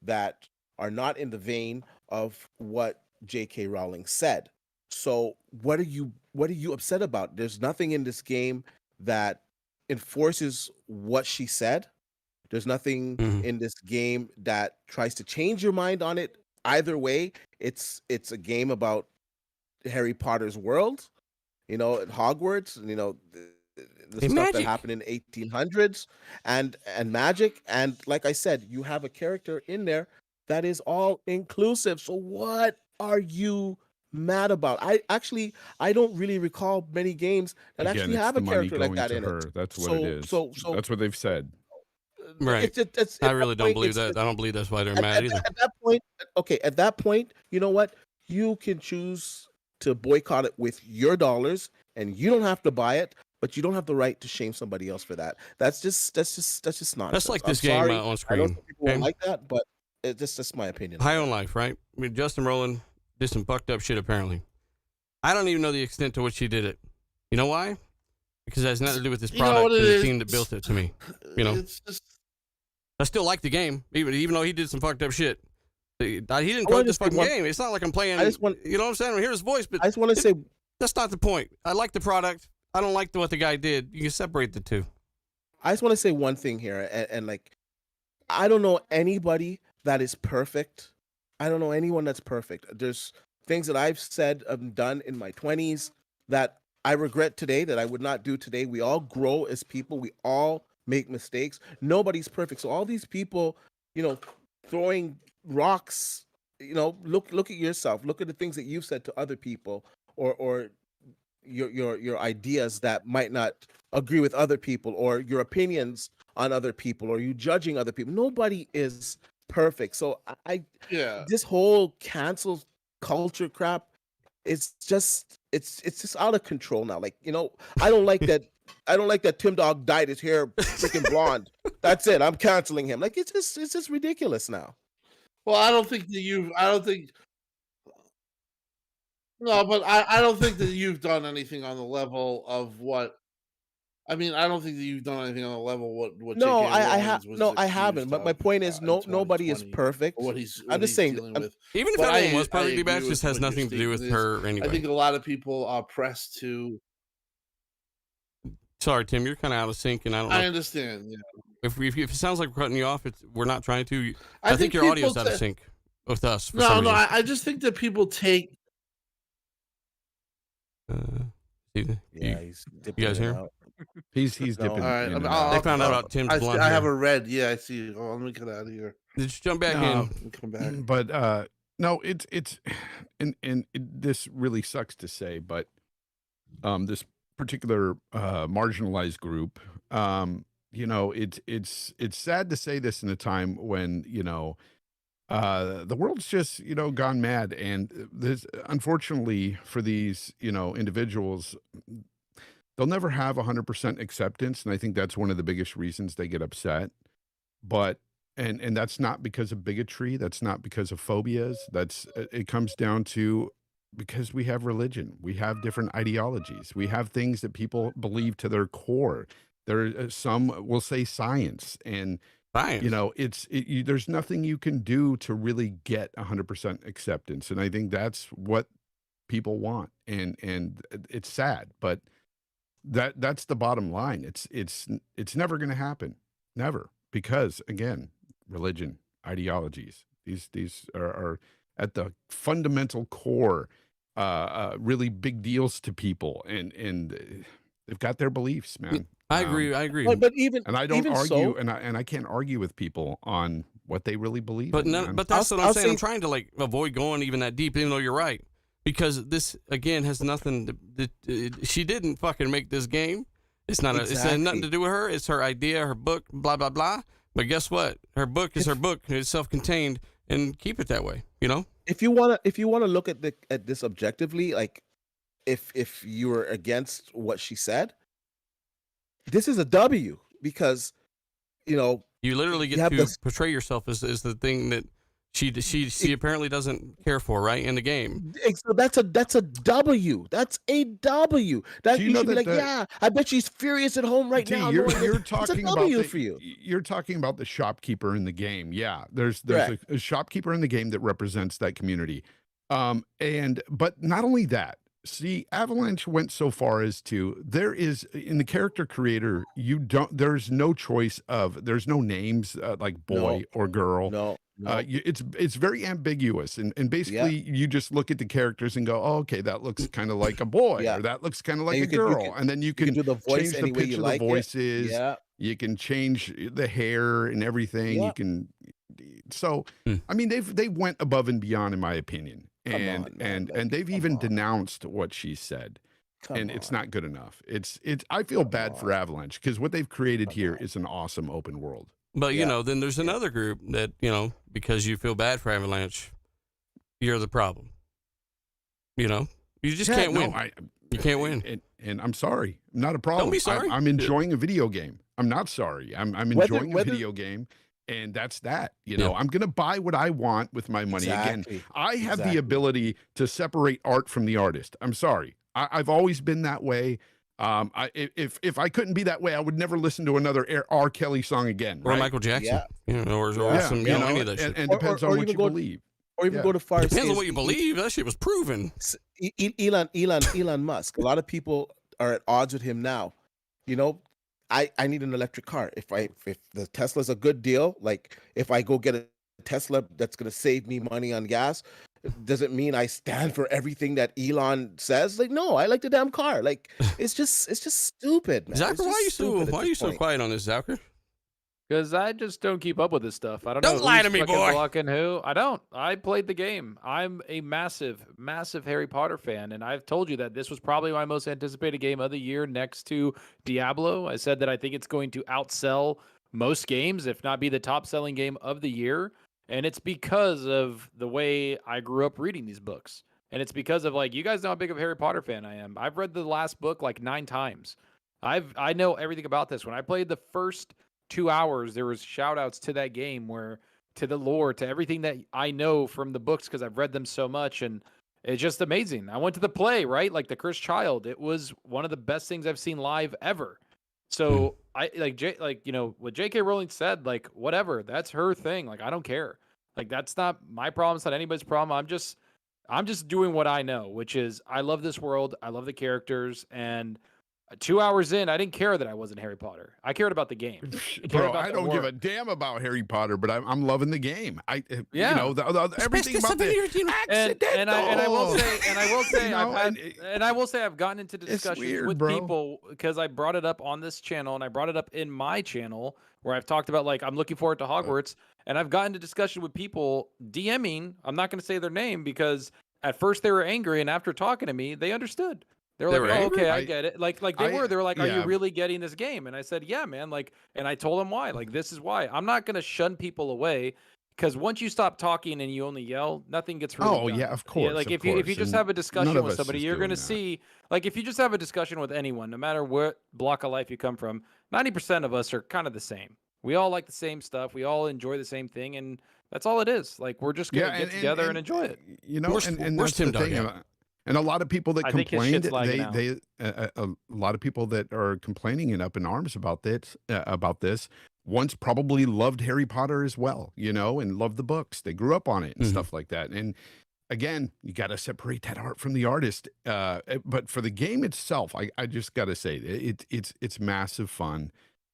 that are not in the vein of what J.K. Rowling said. So what are you upset about? There's nothing in this game that enforces what she said. There's nothing in this game that tries to change your mind on it. Either way, it's a game about Harry Potter's world, you know, at Hogwarts, you know, the stuff magic that happened in 1800s and magic. And like I said, you have a character in there that is all inclusive. So what are you mad about? I don't really recall many games that Again, actually it's have the a money character like going that to in her. it. That's what it is. So That's what they've said. Right. I really don't believe that. I don't believe that's why they're mad either. At that point, okay, at that point, you know what? You can choose to boycott it with your dollars, and you don't have to buy it, but you don't have the right to shame somebody else for that. That's just nonsense. That's like this I'm game sorry. on I know screen. some people won't like that, but it's just my opinion. High on Life, right? I mean, Justin Rowland did some fucked up shit, apparently. I don't even know the extent to which she did it. You know why? Because it has nothing to do with this product and the team that built it to me. You know? It's just, I still like the game, even though he did some fucked up shit. He didn't code this fucking game. It's not like I'm playing, you know what I'm saying? I hear his voice, but I just want to say, that's not the point. I like the product. I don't like what the guy did. You can separate the two. I just want to say one thing here, and like, I don't know anybody that is perfect. I don't know anyone that's perfect. There's things that I've said and done in my 20s that I regret today that I would not do today. We all grow as people. We all make mistakes. Nobody's perfect. So all these people, you know, throwing rocks, you know, look at yourself. Look at the things that you've said to other people, or your ideas that might not agree with other people, or your opinions on other people, or you judging other people. Nobody is perfect. So this whole cancel culture crap, it's just out of control now. Like, you know, I don't like that Tim Dog dyed his hair freaking blonde. That's it. I'm canceling him. Like, it's just ridiculous now. Well, I don't think that no, but I don't think that you've done anything on the level of what. I mean, I don't think that you've done anything on the level what. No, J.K. I have Rowling was no, I haven't. accused But my of, point is, in nobody is 2020, perfect. or I'm just saying. dealing with. Even if But everyone was I perfectly bad, agree it just with has what your nothing to do with statement is. her anyway. I think a lot of people are pressed to. Sorry, Tim, you're kind of out of sync, and I don't know. I understand. Yeah. if it sounds like we're cutting you off, we're not trying to. I think your audio's out of sync with us. No, I just think that people take. Yeah, he's dipping you guys in hear and him? out. He's No, dipping. all right, in and I'll- They out. found out about Tim's blonde I have hair. a red. Yeah, I see. Oh, let me get out of here. Just jump back No. in. Let me come back. But no, it's this really sucks to say, but this particular marginalized group, you know, it's sad to say this in a time when, you know, the world's just, you know, gone mad, and this, unfortunately for these, you know, individuals, they'll never have 100% acceptance, and I think that's one of the biggest reasons they get upset. But and that's not because of bigotry, that's not because of phobias, it comes down to because we have religion, we have different ideologies, we have things that people believe to their core. There some will say science, and you know, there's nothing you can do to really get 100% acceptance, and I think that's what people want, and it's sad, but that's the bottom line. It's never going to happen, never, because again, religion, ideologies, these are at the fundamental core, really big deals to people, and they've got their beliefs, man. I agree. But even and I don't even argue, so, and I can't argue with people on what they really believe. But in, no, man. but that's what I'm I'll saying. I'm say- trying to like avoid going even that deep, even though you're right, because this again has nothing. She didn't fucking make this game. It's not. It's had nothing to do with her. It's her idea, her book, blah blah blah. But guess what? Her book is her book. It's self-contained, and keep it that way. You know. if you wanna look at this objectively, like if you're against what she said, this is a W, because you know You literally you get have to this- portray yourself as the thing that she apparently doesn't care for, right, in the game. So that's a W. That's a W. That Do you you know should be that like, yeah, I bet she's furious at home right T, now. you're knowing this. talking it's a about W the, for you. You're talking about the shopkeeper in the game. Yeah, there's Correct. a shopkeeper in the game that represents that community. But not only that. See, Avalanche went so far as to there is in the character creator, there's no choice of there's no names like boy or girl. No. It's very ambiguous, and basically you just look at the characters and go, oh, okay, that looks kind of like a boy, or that looks kind of like a girl, and then you can do the voice change the any way pitch you of like the voices. Yeah. You can change the hair and everything. Yeah. You can. So, I mean, they went above and beyond, in my opinion, and they've even denounced what she said. And it's not good enough. I feel bad for Avalanche, because what they've created here is an awesome open world. But you know, then there's another group that, you know, because you feel bad for Avalanche, you're the problem. You know, you just can't win. You can't win. And I'm sorry, not a problem. Don't be sorry. I'm enjoying a video game. I'm not sorry. I'm enjoying a video game, and that's that. You know, I'm gonna buy what I want with my money. Again, I have the ability to separate art from the artist. I'm sorry. I've always been that way. If I couldn't be that way, I would never listen to another R. Kelly song again, or Michael Jackson, you know, or some, you know, any of that shit. And depends on what you believe, or even go to far. Depends on what you believe. That shit was proven. Elon Musk. A lot of people are at odds with him now. You know, I need an electric car. If the Tesla's a good deal, like if I go get a Tesla that's going to save me money on gas, doesn't mean I stand for everything that Elon says. Like, no, I like the damn car. Like, it's just stupid, man. Zucker, why are you so quiet on this, Zucker? Because I just don't keep up with this stuff. I don't Don't know lie who's to me, fucking boy. blocking who. I don't. I played the game. I'm a massive, massive Harry Potter fan, and I've told you that this was probably my most anticipated game of the year next to Diablo. I said that I think it's going to outsell most games, if not be the top-selling game of the year. And it's because of the way I grew up reading these books. And it's because of, like, you guys know how big of a Harry Potter fan I am. I've read the last book like 9 times. I know everything about this. When I played the first 2 hours, there was shout outs to that game, where to the lore, to everything that I know from the books, because I've read them so much, and it's just amazing. I went to the play, right? Like the Cursed Child. It was one of the best things I've seen live ever. So I you know what J.K. Rowling said, like, whatever, that's her thing. Like, I don't care. Like, that's not my problem. It's not anybody's problem. I'm just doing what I know, which is I love this world. I love the characters, and 2 hours in, I didn't care that I wasn't Harry Potter. I cared about the game. Bro, I don't give a damn about Harry Potter, but I'm loving the game. You know, everything about I will say I've gotten into discussions weird, with bro. people because I brought it up on this channel and I brought it up in my channel where I've talked about like I'm looking forward to Hogwarts, and I've gotten into discussion with people DMing. I'm not going to say their name because at first they were angry, and after talking to me, they understood. They were like, "Oh, okay, I get it." Like they were like, "Are you really getting this game?" And I said, "Yeah, man." Like, and I told them why. Like, this is why. I'm not gonna shun people away, because once you stop talking and you only yell, nothing gets really done. Yeah, of course. Yeah, like if you just have a discussion with somebody, you're gonna see. Like, if you just have a discussion with anyone, no matter what block of life you come from, 90% of us are kind of the same. We all like the same stuff. We all enjoy the same thing, and that's all it is. Like, we're just gonna get together and enjoy it. You know, and that's the thing. And a lot of people that complained, a lot of people that are complaining and up in arms about this, once probably loved Harry Potter as well, you know, and loved the books. They grew up on it and stuff like that. And again, you got to separate that art from the artist. But for the game itself, I just got to say it's massive fun.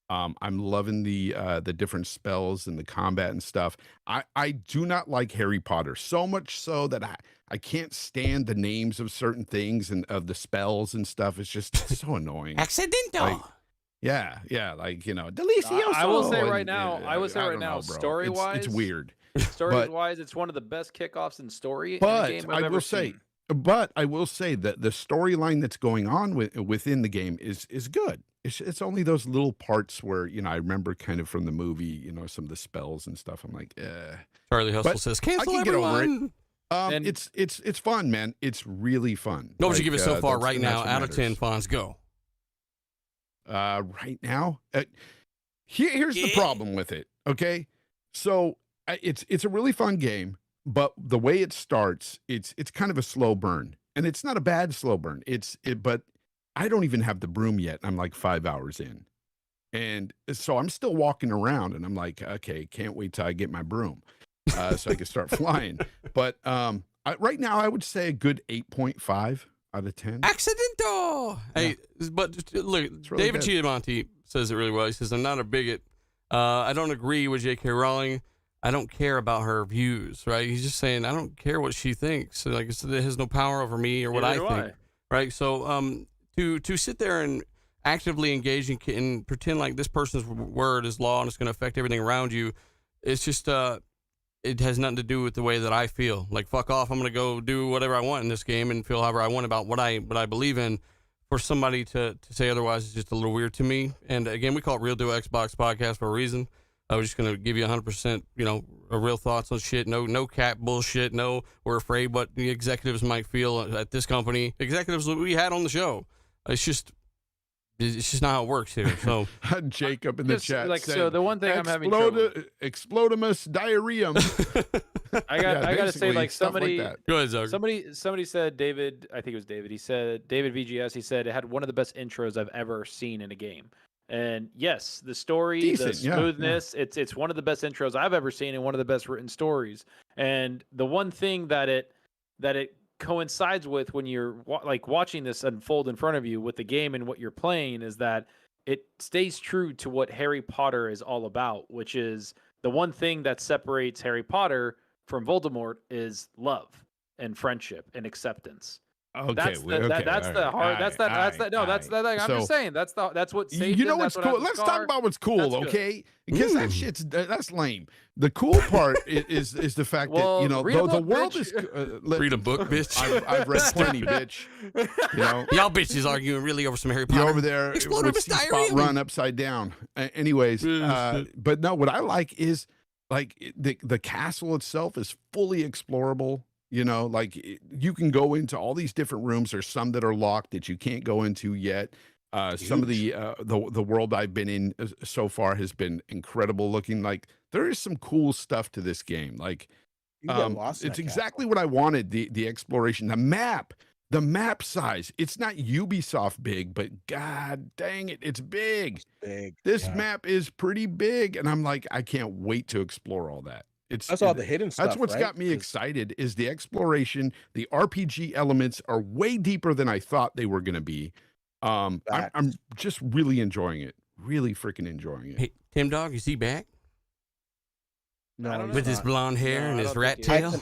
I'm loving the different spells and the combat and stuff. I do not like Harry Potter so much so that I can't stand the names of certain things and of the spells and stuff. It's just so annoying. Accidental. Yeah, like, you know, delicioso. I will say right now, story-wise, it's weird. Story-wise, it's one of the best kickoffs in story in a game I've ever seen. But I will say that the storyline that's going on within the game is good. It's only those little parts where, you know, I remember kind of from the movie, you know, some of the spells and stuff. I'm like, Charlie Hustle says, cancel I can everyone. Get over it. It's fun, man. It's really fun. What would you give it so far right now out of 10, Fonz? Go. Right now? Here's the problem with it, okay? So it's a really fun game, but the way it starts, it's kind of a slow burn. And it's not a bad slow burn. But I don't even have the broom yet. I'm like 5 hours in. And so I'm still walking around and I'm like, okay, can't wait till I get my broom. So I can start flying. But right now, I would say a good 8.5 out of 10. Accidental. Hey, but look, really David good. Chiamonte says it really well. He says, I'm not a bigot. I don't agree with J.K. Rowling. I don't care about her views, right? He's just saying, I don't care what she thinks. So, like, it has no power over me or what I think. Right? So to sit there and actively engage and pretend like this person's word is law and it's going to affect everything around you, it's just... it has nothing to do with the way that I feel. Like, fuck off. I'm going to go do whatever I want in this game and feel however I want about what I believe in. For somebody to say otherwise is just a little weird to me. And again, we call it Real Deal Xbox Podcast for a reason. I was just going to give you 100%, you know, real thoughts on shit. No cap bullshit. No, we're afraid what the executives might feel at this company. Executives that we had on the show. It's just not how it works here. So Jacob in the chat, like, said, so the one thing I'm having explodimus diarrheum. I got to say, like, somebody, like go ahead, Zog. somebody said, David, I think it was David. He said, David VGS. He said it had one of the best intros I've ever seen in a game. And yes, the story, the smoothness, it's one of the best intros I've ever seen and one of the best written stories. And the one thing that it coincides with when you're like watching this unfold in front of you with the game and what you're playing is that it stays true to what Harry Potter is all about, which is the one thing that separates Harry Potter from Voldemort is love and friendship and acceptance. Okay, that's the hard. That's just saying. That's what saved you know him, what's that's cool. what Let's talk about what's cool, That's okay? Because that's lame. The cool part is the fact that, you know, the world is read a book, bitch. I've read plenty, bitch. You know, y'all bitches arguing really over some Harry Potter. You're over there with C-Spot run upside down. Anyways, but no, what I like is like the castle itself is fully explorable. You know, like you can go into all these different rooms. There's some that are locked that you can't go into yet. Some of the world I've been in so far has been incredible looking. Like there is some cool stuff to this game. Like it's exactly what I wanted. The exploration, the map size. It's not Ubisoft big, but god dang it, it's big. This map is pretty big, and I'm like, I can't wait to explore all that. That's all the hidden stuff. That's what's got me excited is the exploration. The RPG elements are way deeper than I thought they were going to be. I'm just really enjoying it. Really freaking enjoying it. Hey, Tim Dog, is he back? No, with his blonde hair and his rat tail.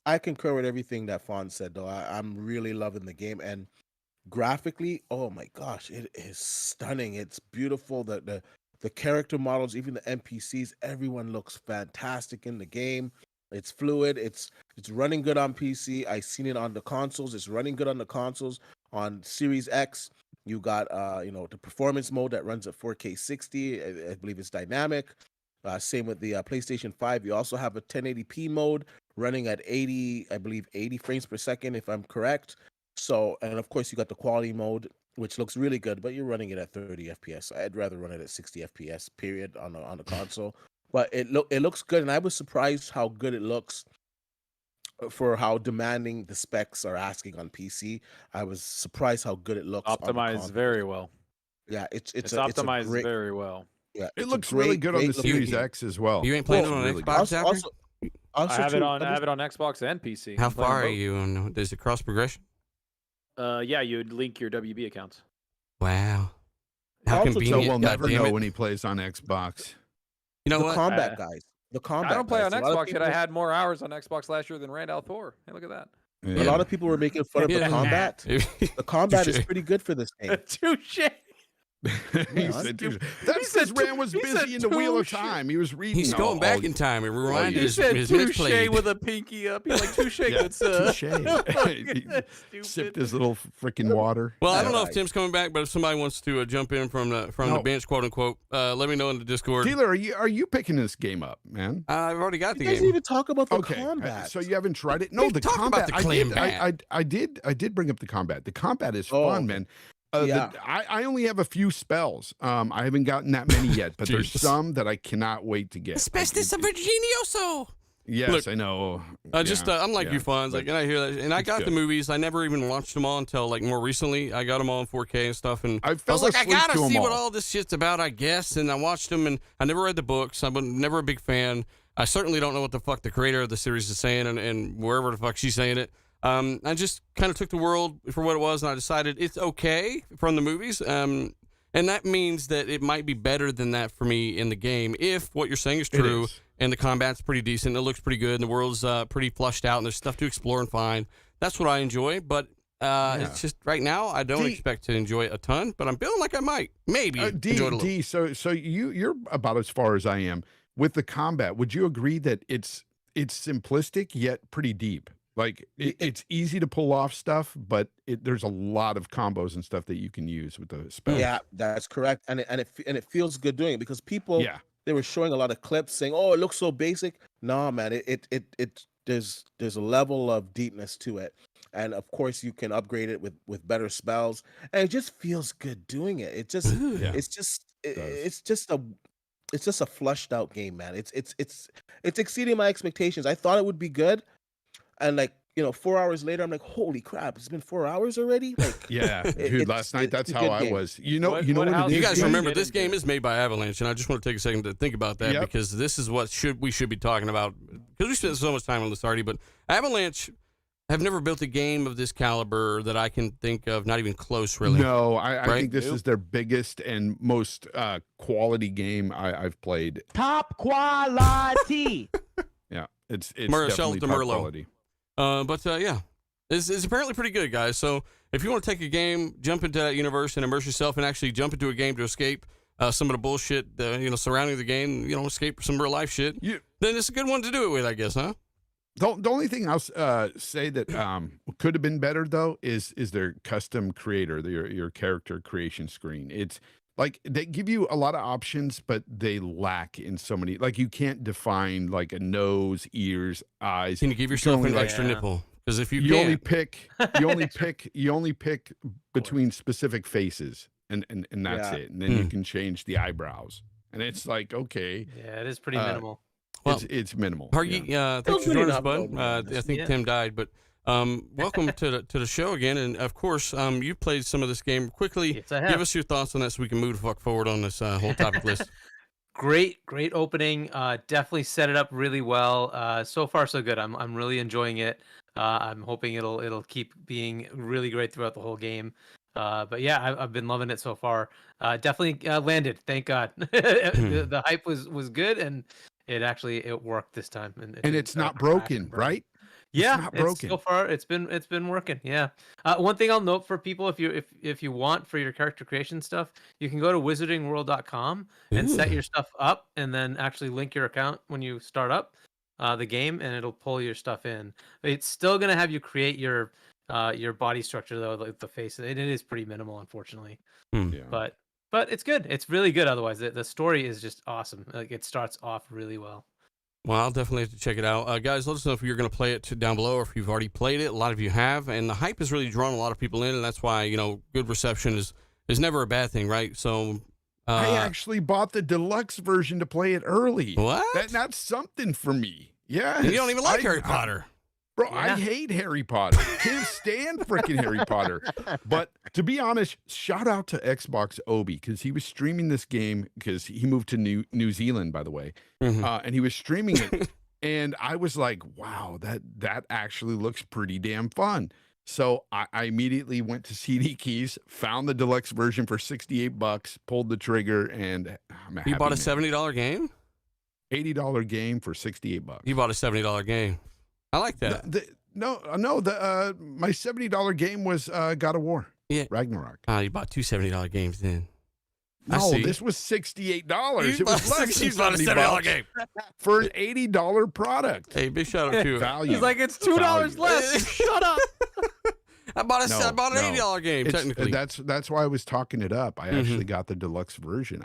I concur with everything that Fawn said, though. I'm really loving the game, and graphically, oh my gosh, it is stunning. It's beautiful. The character models, even the NPCs, everyone looks fantastic in the game. It's fluid. It's running good on PC. I seen it on the consoles. It's running good on the consoles. On Series X, you got the performance mode that runs at 4K 60. I believe it's dynamic. Same with the PlayStation 5. You also have a 1080p mode running at 80 frames per second, if I'm correct. So, and of course, you got the quality mode, which looks really good, but you're running it at 30 FPS. I'd rather run it at 60 FPS, period, on the console. But it looks good, and I was surprised how good it looks for how demanding the specs are asking on PC. I was surprised how good it looks. Optimized very well. Yeah, it's optimized very well. Yeah, it looks really good on the Series X as well. You ain't playing it on really Xbox, I have it on Xbox and PC. How far are you? And there's a cross progression. Yeah, you'd link your WB accounts. Wow. How Also, convenient. So we'll never know it. when he plays on Xbox. You know the what? combat guys. The combat. I don't play guys. on Xbox yet. I had more hours on Xbox last year than Randall Thor. Hey, look at that. A lot of people were making fun of the combat. The combat is pretty good for this game. Touche. He said, that's because Rand was busy in the Wheel of Time. He was reading. He's going back in time. It reminded his misplay with a pinky up. He's like, touche, good sir. He sipped his little freaking water. Well, I don't know if Tim's coming back, but if somebody wants to jump in from the bench, quote unquote, let me know in the Discord. Taylor, are you picking this game up, man? I've already got the game. You guys even talk about the combat. So you haven't tried it? No, the combat. I did bring up the combat. The combat is fun, man. I only have a few spells. I haven't gotten that many yet, but there's some that I cannot wait to get. Asbestos of Virginioso. Yes, look, I know. I'm like you, Fonz. Like, and I hear that, and I got the movies. I never even watched them all until like more recently. I got them all in 4K and stuff, and I was like, I gotta see what all this shit's about, I guess. And I watched them, and I never read the books. I'm never a big fan. I certainly don't know what the fuck the creator of the series is saying, and wherever the fuck she's saying it. I just kind of took the world for what it was, and I decided it's okay from the movies. And that means that it might be better than that for me in the game if what you're saying is true, and the combat's pretty decent, it looks pretty good, and the world's pretty flushed out, and there's stuff to explore and find. That's what I enjoy, but it's just right now I don't expect to enjoy it a ton, but I'm feeling like I might maybe enjoy it a little. So you're about as far as I am with the combat. Would you agree that it's simplistic yet pretty deep? Like it's easy to pull off stuff, but there's a lot of combos and stuff that you can use with the spell. Yeah, that's correct, and it feels good doing it because people they were showing a lot of clips saying, "Oh, it looks so basic." No, man, there's a level of deepness to it, and of course you can upgrade it with better spells, and it just feels good doing it. It just it's just a flushed out game, man. It's exceeding my expectations. I thought it would be good. And 4 hours later, I'm like, holy crap! It's been 4 hours already. Like, dude, last night that's how I was. You know what it is? You guys remember this game is made by Avalanche, and I just want to take a second to think about that because this is what we should be talking about because we spent so much time on this already. But Avalanche have never built a game of this caliber that I can think of, not even close, really. No, I think this is their biggest and most quality game I've played. Top quality. Yeah, it's definitely top quality. It's apparently pretty good, guys. So if you want to take a game, jump into that universe and immerse yourself and actually jump into a game to escape some of the bullshit surrounding the game, escape some real life shit, then it's a good one to do it with, I guess, huh? The only thing I'll say that could have been better, though, is their custom creator, your character creation screen. It's like they give you a lot of options, but they lack in so many. Like you can't define like a nose, ears, eyes. Can you give yourself an extra nipple? Because if you only pick between specific faces, and that's it. And then you can change the eyebrows, and it's like okay. Yeah, it is pretty minimal. Well, it's minimal. Hargy, thanks for joining us, bud. I think Tim died, but. Welcome to the show again, and of course, you played some of this game. Quickly, give us your thoughts on that so we can move the fuck forward on this whole topic list. Great opening. Definitely set it up really well. So far, so good. I'm really enjoying it. I'm hoping it'll keep being really great throughout the whole game. But yeah, I've been loving it so far. Definitely landed. Thank God. The hype was good, and it worked this time. And it's not broken, right? Yeah, not broken. so far it's been working. Yeah. One thing I'll note for people, if you want for your character creation stuff, you can go to wizardingworld.com and set your stuff up, and then actually link your account when you start up the game, and it'll pull your stuff in. It's still gonna have you create your body structure though, like the face. It is pretty minimal, unfortunately. Yeah. But it's good. It's really good. Otherwise, the story is just awesome. Like it starts off really well. Well, I'll definitely have to check it out. Guys, let us know if you're going to play it down below or if you've already played it. A lot of you have, and the hype has really drawn a lot of people in, and that's why, good reception is never a bad thing, right? So I actually bought the deluxe version to play it early. What? That's something for me. Yeah. You don't even like Harry Potter. Bro, yeah. I hate Harry Potter. Can't stand freaking Harry Potter. But to be honest, shout out to Xbox Obi, because he was streaming this game, because he moved to New Zealand, by the way, and he was streaming it. And I was like, wow, that actually looks pretty damn fun. So I immediately went to CD Keys, found the deluxe version for $68, pulled the trigger, and I'm happy. You bought a $70 game? $80 game for $68. You bought a $70 game. I like that. My $70 game was God of War. Yeah, Ragnarok. You bought two $70 games then. No, this was $68. It was less than bought a $70 game for an $80 product. Hey, big shout out to value. He's like, it's $2 less. Shut up. I bought an $80 game. Technically, that's why I was talking it up. I actually got the deluxe version.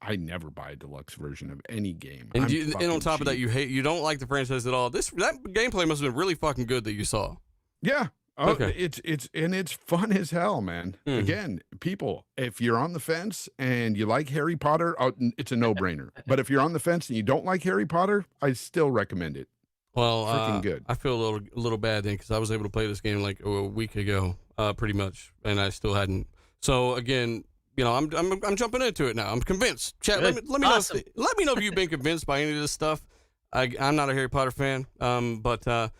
I never buy a deluxe version of any game. And on top of that, you don't like the franchise at all. That gameplay must have been really fucking good that you saw. Yeah. Oh, okay. It's fun as hell, man. Again, people, if you're on the fence and you like Harry Potter, it's a no-brainer. But if you're on the fence and you don't like Harry Potter, I still recommend it. Well, freaking good. I feel a little bad then, because I was able to play this game like a week ago, pretty much, and I still hadn't. So again, I'm jumping into it now. I'm convinced. Chat, let me awesome. let me know if you've been convinced by any of this stuff. I'm not a Harry Potter fan, but let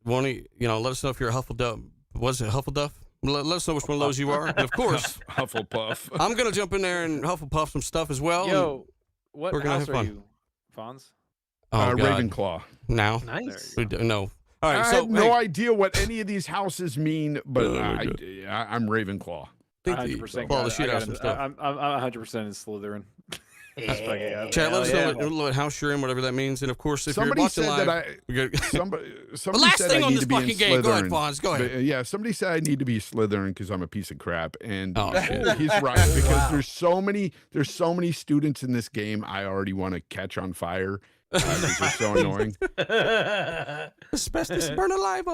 us know if you're a Hufflepuff. Was it Hufflepuff? Let us know which one of those you are. And of course, Hufflepuff. I'm gonna jump in there and Hufflepuff some stuff as well. Yo, what house are you, Fonz? Ravenclaw. Now, nice. No. All right. I have no idea what any of these houses mean, but I'm Ravenclaw. 100%. Well, the shit out of some stuff. I'm 100% in Slytherin. Chat, let us know what house you're in, whatever that means, and of course, if somebody you're watching said live, somebody the last said thing I on need this to be fucking in game. Go ahead, Slytherin. Fonz. Go ahead. Yeah, somebody said I need to be Slytherin because I'm a piece of crap, and shit. he's right, because there's so many students in this game I already want to catch on fire because they're so annoying. Asbestos burn alive.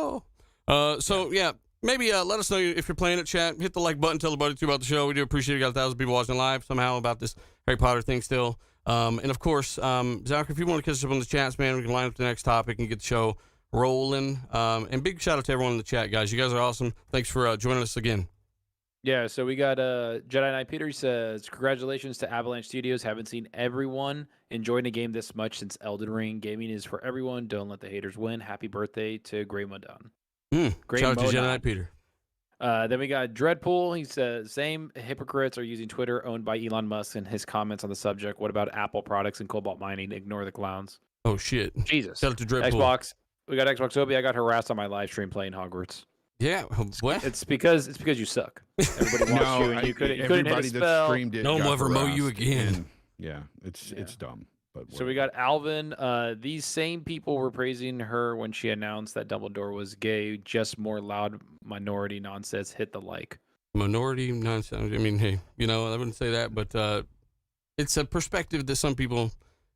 So yeah. Maybe let us know if you're playing it, chat. Hit the like button. Tell everybody about the show. We do appreciate it. Got 1,000 people watching live somehow about this Harry Potter thing still. And of course, Zach, if you want to catch us up on the chats, man, we can line up the next topic and get the show rolling. And big shout out to everyone in the chat, guys. You guys are awesome. Thanks for joining us again. Yeah, so we got Jedi Knight Peter. He says, congratulations to Avalanche Studios. Haven't seen everyone enjoying a game this much since Elden Ring. Gaming is for everyone. Don't let the haters win. Happy birthday to Grey Modan. Shout out to Jedi Knight Peter. Then we got Dreadpool. He says, same hypocrites are using Twitter owned by Elon Musk, and his comments on the subject. What about Apple products and cobalt mining? Ignore the clowns. Oh, shit. Jesus. Shout out to Dreadpool. Xbox. We got Xbox Obi. I got harassed on my live stream playing Hogwarts. Yeah. What? It's because you suck. Everybody watched you, and you couldn't hit a spell. No one will ever mow you again. Yeah, it's dumb. But so we got Alvin. These same people were praising her when she announced that Dumbledore was gay. Just more loud minority nonsense. Hit the like. Minority nonsense. I mean, hey, I wouldn't say that, but it's a perspective that some people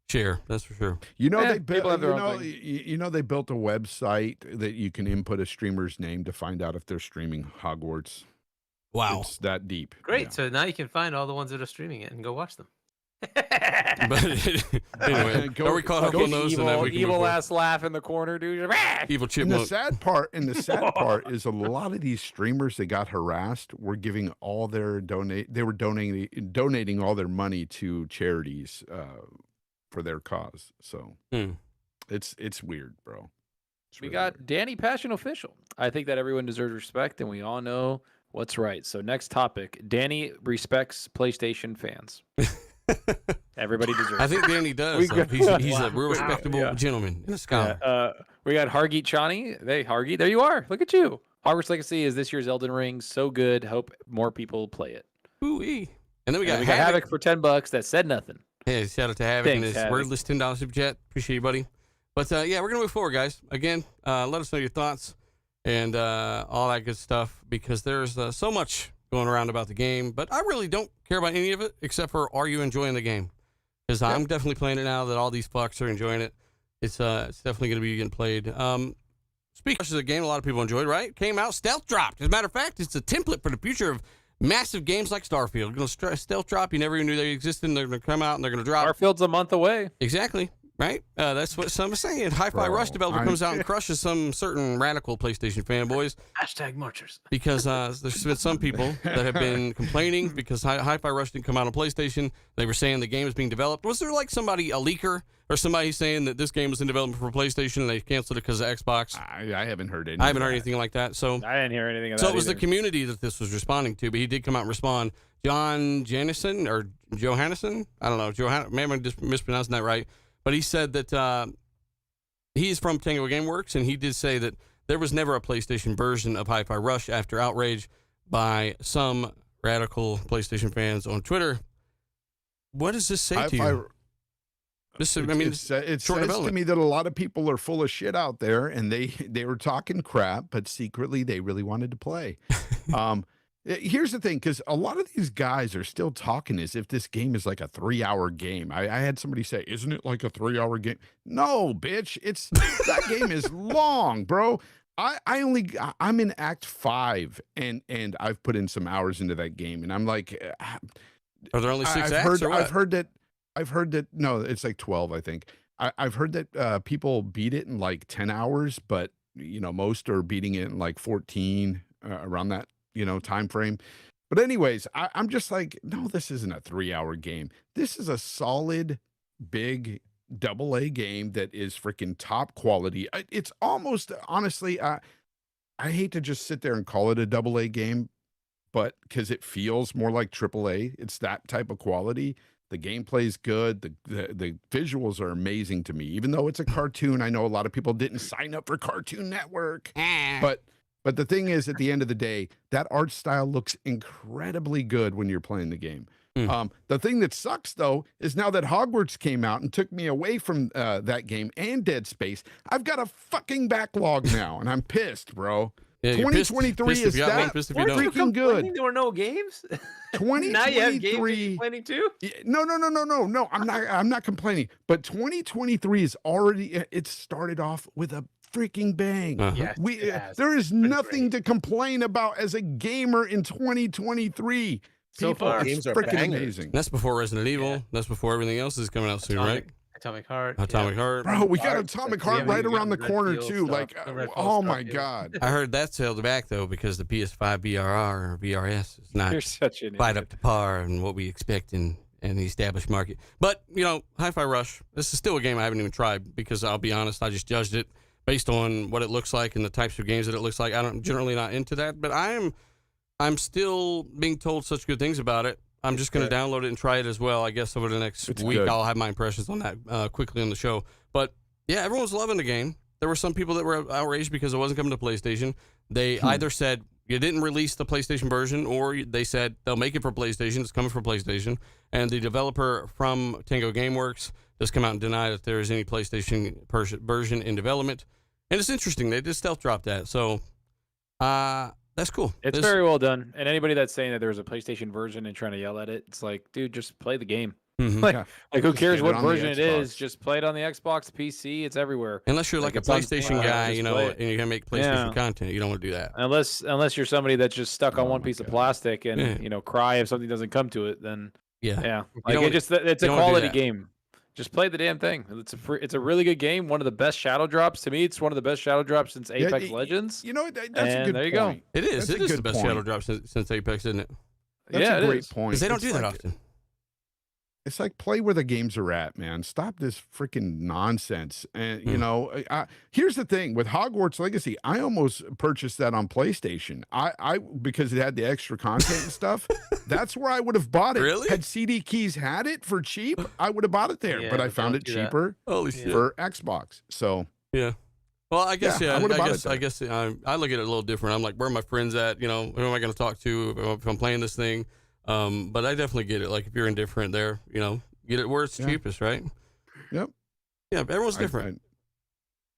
share. That's for sure. They built. They built a website that you can input a streamer's name to find out if they're streaming Hogwarts. Wow, it's that deep. Great. Yeah. So now you can find all the ones that are streaming it and go watch them. But anyway, are we caught up on those? Evil ass laugh in the corner, dude. Evil chipmunk. And the sad part is a lot of these streamers that got harassed were giving all their donating all their money to charities for their cause. So it's weird, bro. We got Danny Passion Official. I think that everyone deserves respect, and we all know What's right? So next topic. Danny respects PlayStation fans. Everybody deserves it. I think Danny does. He's a real respectable gentleman and a scholar. We got Hargeet Chani. Hey, Hargeet, there you are. Look at you. Hogwarts Legacy is this year's Elden Ring. So good. Hope more people play it. Ooh-wee. And then we got Havoc for $10 that said nothing. Yeah, shout out to Havoc and his Havoc. wordless $10 super chat. Appreciate you, buddy. But yeah, we're gonna move forward, guys. Again, let us know your thoughts and all that good stuff, because there's so much going around about the game. But I really don't care about any of it except for, are you enjoying the game? Because I'm definitely playing it now that all these fucks are enjoying it. It's definitely gonna be getting played. Speaking of the game, a lot of people enjoyed. Right? Came out, stealth dropped. As a matter of fact, it's a template for the future of massive games like Starfield. Going to stealth drop. You never even knew they existed. And they're going to come out and they're going to drop. Starfield's a month away. Exactly. Right? That's what some are saying. HiFi Rush developer comes out and crushes some certain radical PlayStation fanboys. #marchers. Because there's been some people that have been complaining because HiFi Rush didn't come out on PlayStation. They were saying the game is being developed. Was there like a leaker or somebody saying that this game was in development for PlayStation and they canceled it because of Xbox? I haven't heard anything. I haven't heard anything like that. So I didn't hear anything of that. So it was either. the community that this was responding to, but he did come out and respond. John Jannison or Johannesson? I don't know. Maybe I'm just mispronouncing that right. But he said that he's from Tango Gameworks, and he did say that there was never a PlayStation version of Hi-Fi Rush after Outrage by some radical PlayStation fans on Twitter. What does this say to you? It says to me that a lot of people are full of shit out there, and they were talking crap, but secretly they really wanted to play. Here's the thing, because a lot of these guys are still talking as if this game is like a 3-hour game. I had somebody say, "Isn't it like a 3-hour game?" No, bitch, that game is long, bro. I'm in Act 5, and I've put in some hours into that game, and I'm like, are there only 6 acts? I've heard that. No, it's like 12, I think. I've heard that people beat it in like 10 hours, but most are beating it in like 14, around that time frame. But anyways, I'm just like, no, this isn't a 3-hour game. This is a solid, big AA game that is freaking top quality. It's almost, honestly, I hate to just sit there and call it a AA game, but because it feels more like AAA. It's that type of quality. The gameplay is good. The visuals are amazing to me. Even though it's a cartoon, I know a lot of people didn't sign up for Cartoon Network, But the thing is, at the end of the day, that art style looks incredibly good when you're playing the game. The thing that sucks, though, is now that Hogwarts came out and took me away from that game and Dead Space, I've got a fucking backlog now, and I'm pissed, bro. Yeah, 2023 is that freaking good. There were no games. 2023. Now you have games you're complaining too? No. I'm not complaining. But 2023 is already. It started off with a freaking bang. Yes, there is nothing to complain about as a gamer in 2023. So far, games are freaking bangers. amazing. That's before Resident Evil. That's before everything else is coming out soon, right? Atomic Heart. Bro, we got Atomic Heart right around the corner too. Like, oh my god! I heard that's held back though because the PS5 VRR or VRS is not You're such an quite idiot. up to par and what we expect in the established market. But Hi-Fi Rush, this is still a game I haven't even tried because I'll be honest, I just judged it based on what it looks like and the types of games that it looks like. I'm generally not into that, but I'm still being told such good things about it. I'm just going to download it and try it as well. I guess over the next week, I'll have my impressions on that quickly on the show. But yeah, everyone's loving the game. There were some people that were outraged because it wasn't coming to PlayStation. They either said you didn't release the PlayStation version, or they said they'll make it for PlayStation. It's coming for PlayStation. And the developer from Tango Gameworks has come out and denied that there is any PlayStation version in development. And it's interesting. They just stealth dropped that. So that's cool. It's very well done. And anybody that's saying that there's a PlayStation version and trying to yell at it, it's like, dude, just play the game. Mm-hmm. Like who Just cares get what it on the version it is? Xbox. Just play it on the Xbox, PC. It's everywhere. Unless you're like a it's on PlayStation Steam, guy, just play it. and you're going to make PlayStation content. You don't want to do that. Unless you're somebody that's just stuck on Oh one my piece of God. plastic and cry if something doesn't come to it, then Yeah. like it's a don't wanna do quality that. game. Just play the damn thing. It's a really good game. One of the best shadow drops. To me, it's one of the best shadow drops since Apex Legends. That's a And good there you go. point. It is. That's It a is the good best point. shadow drop since Apex, isn't it? That's Yeah, a it great is. point. Because they don't It's do that like- often. it's like play where the games are at, man. Stop this freaking nonsense. And you know, here's the thing with Hogwarts Legacy, I almost purchased that on PlayStation. I because it had the extra content and stuff. That's where I would have bought it. Really? Had CD Keys had it for cheap, I would have bought it there. Yeah, but I but found don't it do that. cheaper Holy shit. for Xbox. So Yeah. Well, I guess Yeah, I I would've bought it guess there. I look at it a little different. I'm like, where are my friends at? You know, who am I going to talk to if I'm playing this thing? But I definitely get it. Like if you're indifferent there, you know, get it where it's cheapest, right? Yep. Yeah, everyone's different.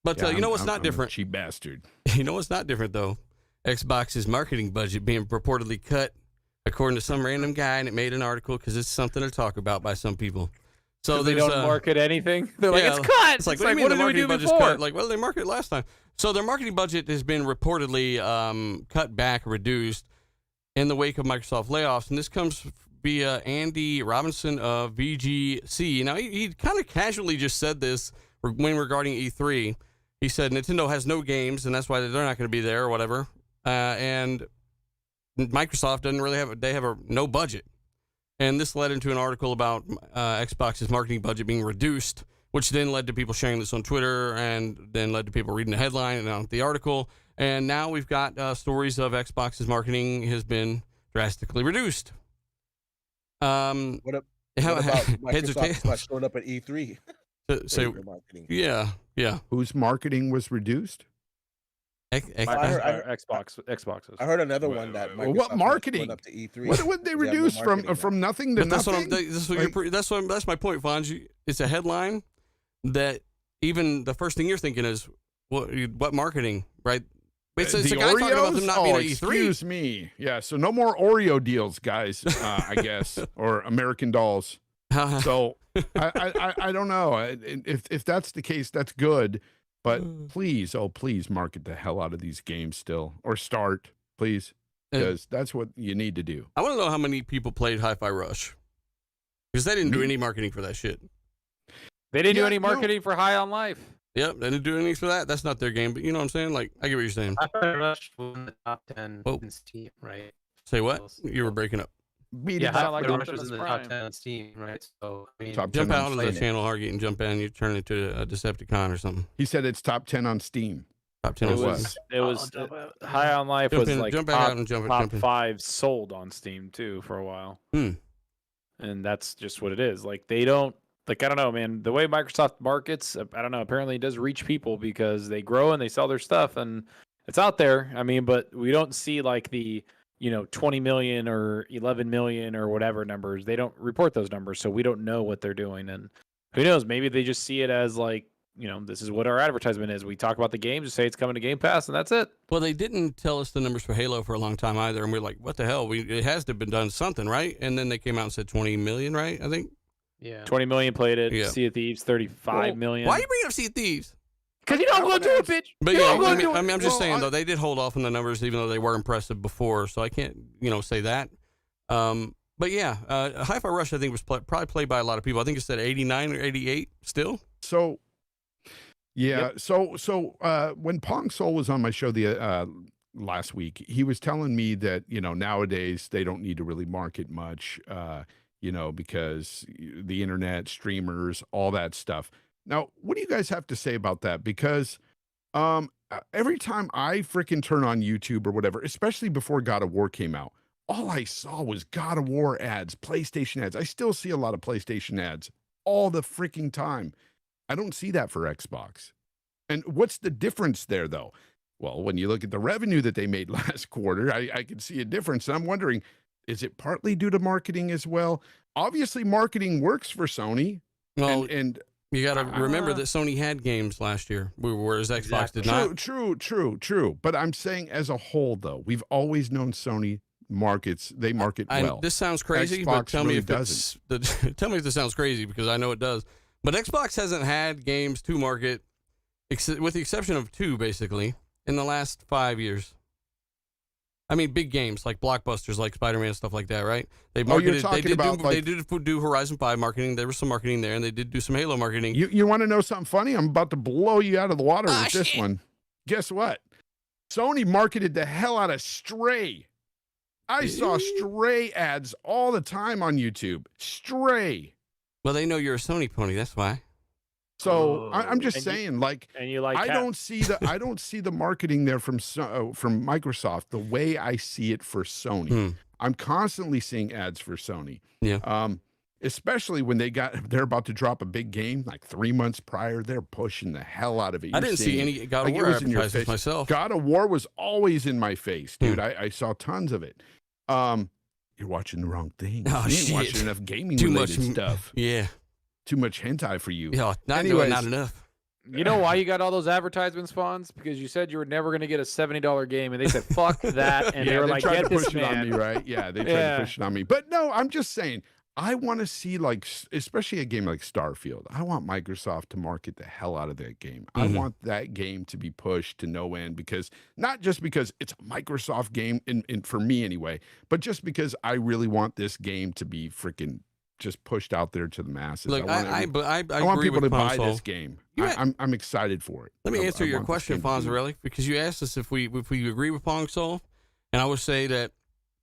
But Yeah, you know what's not I'm a different? cheap bastard. You know what's not different though? Xbox's marketing budget being purportedly cut, according to some random guy, and it made an article because it's something to talk about by some people. So they there's don't market anything. They're like, it's cut. It's like, what do you mean what the did we marketing do budget's before? cut? Like, well, they marketed last time. So their marketing budget has been reportedly cut back, reduced in the wake of Microsoft layoffs. And this comes via Andy Robinson of VGC. Now, he kind of casually just said this when regarding E3. He said Nintendo has no games, and that's why they're not going to be there or whatever. And Microsoft doesn't really have no budget. And this led into an article about Xbox's marketing budget being reduced, which then led to people sharing this on Twitter and then led to people reading the headline and the article. And now we've got stories of Xbox's marketing has been drastically reduced. What about Microsoft not showing up at E3? So, yeah. Whose marketing was reduced? Xboxes. I heard another one that Microsoft what marketing? went up to E3. What would they reduce from nothing to nothing? That's my point, Fonz. It's a headline that even the first thing you're thinking is what marketing, right? It's a guy talking about them not being at E3. Excuse me. Yeah, so no more Oreo deals, guys. I guess, or American Dolls. So I don't know. If that's the case, that's good. But please, please market the hell out of these games still, or start, please, because that's what you need to do. I want to know how many people played Hi-Fi Rush, because they didn't do any marketing for that shit. They didn't do any marketing for High on Life. Yep, they didn't do anything for that. That's not their game, but you know what I'm saying? Like, I get what you're saying. Hi-Fi Rush won the top 10 in Steam, right? Say what? You were breaking up. Yeah, Hi-Fi Rush was in the top 10 on Steam, right? So, I mean, jump out of the channel, Hargate, and jump in, and you turn into a Decepticon or something. He said it's top 10 on Steam. Top 10 It was High on Life was like top 5 sold on Steam too for a while. And that's just what it is. Like they don't, like, I don't know, man, the way Microsoft markets, I don't know, apparently it does reach people because they grow and they sell their stuff and it's out there. I mean, but we don't see like the, 20 million or 11 million or whatever numbers. They don't report those numbers. So we don't know what they're doing. And who knows, maybe they just see it as like, this is what our advertisement is. We talk about the games, just say it's coming to Game Pass, and that's it. Well, they didn't tell us the numbers for Halo for a long time either, and we're like, what the hell? It has to have been done something, right? And then they came out and said 20 million, right? I think. Yeah. 20 million played it. Yeah. Sea of Thieves, 35 million. Why are you bringing up Sea of Thieves? Because you don't go do it, bitch. But yeah, I mean, I'm just saying though, they did hold off on the numbers, even though they were impressive before. So I can't, say that. But yeah, Hi-Fi Rush, I think, was probably played by a lot of people. I think it said 89 or 88 still. So. Yeah. Yep. So when Pong Soul was on my show last week, he was telling me that, nowadays they don't need to really market much, because the internet, streamers, all that stuff. Now, what do you guys have to say about that? Because every time I freaking turn on YouTube or whatever, especially before God of War came out, all I saw was God of War ads, PlayStation ads. I still see a lot of PlayStation ads all the freaking time. I don't see that for Xbox. And what's the difference there, though? Well, when you look at the revenue that they made last quarter, I can see a difference. And I'm wondering, is it partly due to marketing as well? Obviously, marketing works for Sony. Well, and you got to remember that Sony had games last year, whereas Xbox did not. True. But I'm saying as a whole, though, we've always known Sony they market well. This sounds crazy, but tell me if tell me if this sounds crazy, because I know it does. But Xbox hasn't had games to market, with the exception of 2, basically, in the last 5 years. I mean, big games like blockbusters, like Spider-Man, stuff like that, right? They marketed. They did do Horizon 5 marketing. There was some marketing there, and they did do some Halo marketing. You want to know something funny? I'm about to blow you out of the water with this one. Guess what? Sony marketed the hell out of Stray. I saw Stray ads all the time on YouTube. Stray. Well, they know you're a Sony pony. That's why. So I'm just saying, and you like I cats. don't see the marketing there from Microsoft the way I see it for Sony. I'm constantly seeing ads for Sony. Yeah. Especially when they're about to drop a big game like 3 months prior, they're pushing the hell out of it. I didn't see any God of War advertisements myself. God of War was always in my face, dude. I saw tons of it. You're watching the wrong thing. Oh, you ain't shit. watching enough gaming Too related much stuff. Yeah. Too much hentai for you. Yeah, not enough. You know why you got all those advertisements, Fonz? Because you said you were never going to get a $70 game, and they said, fuck that, and they were like, tried get to this push it on me, right? Yeah, they tried to push it on me. But no, I'm just saying, I want to see, like, especially a game like Starfield, I want Microsoft to market the hell out of that game. I want that game to be pushed to no end, because not just because it's a Microsoft game, in for me anyway, but just because I really want this game to be freaking just pushed out there to the masses. Look, I want agree people with to buy Console. this game. I'm excited for it. Let me answer your want this question, game to be- Fonzarelli, because you asked us if we agree with Pong Soul, and I would say that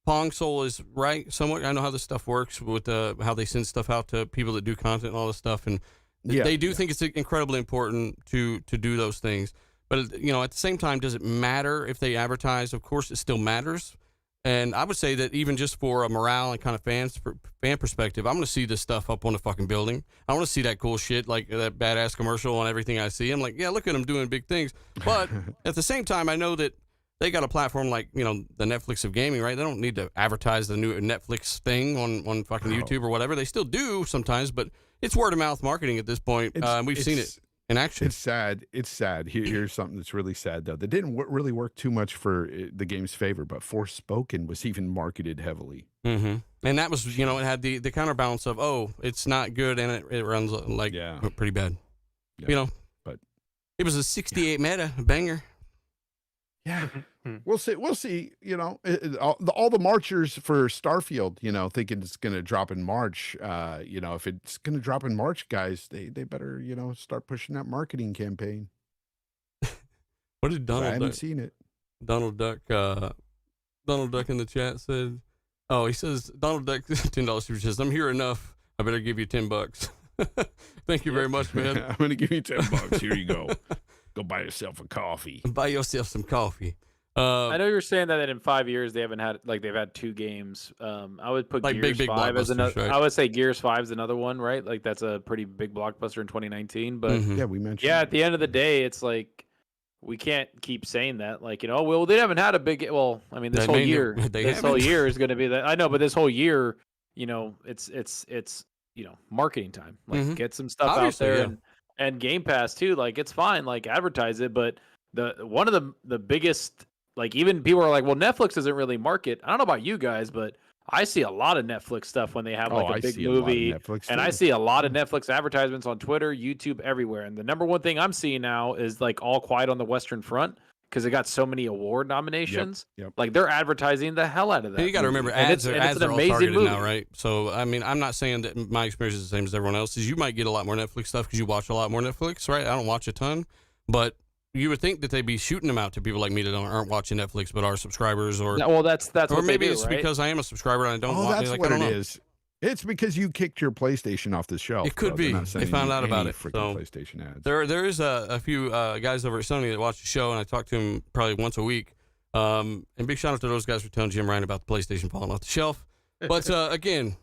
Pong Soul is right somewhat. I know how this stuff works with how they send stuff out to people that do content and all this stuff, and they do think it's incredibly important to do those things. But at the same time, does it matter if they advertise? Of course, it still matters. And I would say that even just for a morale and kind of fan perspective, I'm going to see this stuff up on the fucking building. I want to see that cool shit, like that badass commercial on everything I see. I'm like, yeah, look at them doing big things. But at the same time, I know that they got a platform like, the Netflix of gaming, right? They don't need to advertise the new Netflix thing on fucking YouTube or whatever. They still do sometimes, but it's word of mouth marketing at this point. We've seen it in action. It's sad. It's sad. Here's something that's really sad, though. That didn't really work too much for the game's favor, but Forspoken was even marketed heavily. Mm-hmm. And that was, it had the counterbalance of, oh, it's not good and it runs pretty bad. Yeah. But it was a 68 meta banger. Yeah, we'll see. We'll see. All the marchers for Starfield, thinking it's going to drop in March. If it's going to drop in March, guys, they better, start pushing that marketing campaign. What did Donald? I haven't seen it. Donald Duck in the chat said, "Oh, he says Donald Duck $10 super says I'm here enough. I better give you $10." Thank you very much, man. I'm going to give you $10. Here you go. Go buy yourself a coffee. Buy yourself some coffee. I know you're saying that in 5 years they haven't had they've had 2 games. I would put like Gears big 5 as another. right? I would say Gears 5 is another one, right? Like that's a pretty big blockbuster in 2019. But yeah, we mentioned. Yeah, at the end of the day, it's like we can't keep saying that. Like well, they haven't had a big. Well, I mean, this whole year is going to be that. I know, but this whole year, it's marketing time. Like get some stuff Obviously, out there and Game Pass too. Like it's fine, like advertise it, but one of the biggest, like even people are like, well, Netflix doesn't really market. I don't know about you guys, but I see a lot of Netflix stuff when they have like a big movie, and I see a lot of Netflix advertisements on Twitter, YouTube, everywhere. And the number one thing I'm seeing now is like All Quiet on the Western Front, because it got so many award nominations. Yep. Like they're advertising the hell out of that. And you got to remember, ads are all targeted now, right? So I mean, I'm not saying that my experience is the same as everyone else's. You might get a lot more Netflix stuff because you watch a lot more Netflix, right? I don't watch a ton, but you would think that they'd be shooting them out to people like me that aren't watching Netflix but are subscribers, or that's or what maybe they do, it's right? because I am a subscriber and I don't. That's like, what I don't it know. is. It's because you kicked your PlayStation off the shelf. It could bro. be. They're not They sending found you out about any it. freaking So PlayStation ads. There is a few guys over at Sony that watch the show, and I talk to them probably once a week. And big shout out to those guys for telling Jim Ryan about the PlayStation falling off the shelf. But again,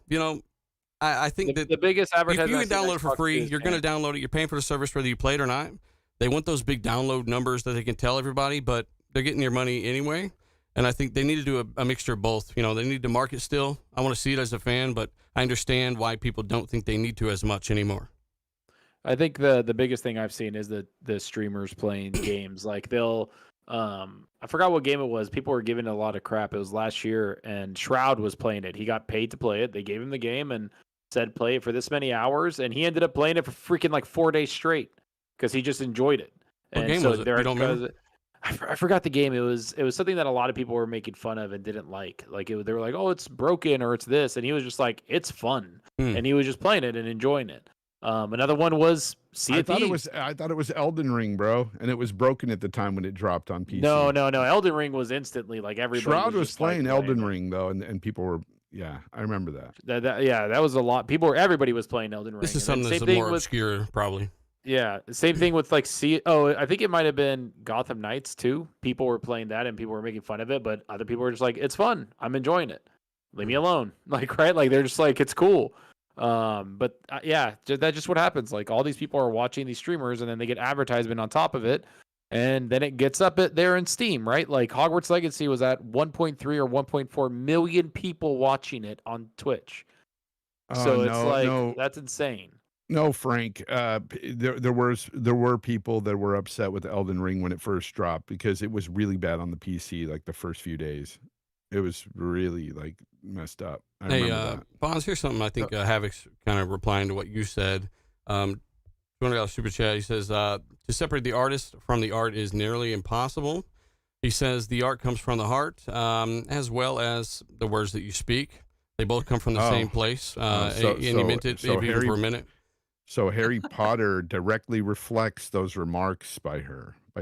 I think that the biggest advertisement, if you can download it for free, is you're going to download it. You're paying for the service whether you play it or not. They want those big download numbers that they can tell everybody, but they're getting your money anyway. And I think they need to do a mixture of both. They need to market still. I want to see it as a fan, but I understand why people don't think they need to as much anymore. I think the biggest thing I've seen is the streamers playing games. Like they'll, I forgot what game it was. People were giving it a lot of crap. It was last year, and Shroud was playing it. He got paid to play it. They gave him the game and said play it for this many hours, and he ended up playing it for freaking like 4 days straight because he just enjoyed it. What game was it? You don't remember? I forgot the game. It was something that a lot of people were making fun of and didn't like. Like they were like, oh, it's broken or it's this, and he was just like, it's fun, and he was just playing it and enjoying it. Another one was Sea of Thieves. I thought it was Elden Ring, bro, and it was broken at the time when it dropped on PC. No. Elden Ring was instantly like everybody. Shroud was playing Elden Ring though, and people were Yeah, I remember that. That was a lot. Everybody was playing Elden Ring. This is something that's more obscure, probably. Yeah, same thing with like I think it might have been Gotham Knights too. People were playing that and people were making fun of it, but other people were just like, it's fun. I'm enjoying it. Leave me alone. Like, right? Like they're just like, it's cool. But yeah, that's just what happens. Like all these people are watching these streamers and then they get advertisement on top of it. And then it gets up there in Steam, right? Like Hogwarts Legacy was at 1.3 or 1.4 million people watching it on Twitch. So that's insane. No, Frank. There were people that were upset with Elden Ring when it first dropped because it was really bad on the PC. Like the first few days, it was really like messed up. Hey, Bonds, here's something I think Havoc's kind of replying to what you said. $200 super chat. He says to separate the artist from the art is nearly impossible. He says the art comes from the heart, as well as the words that you speak. They both come from the same place. And he meant it even for a minute. So Harry Potter directly reflects those remarks by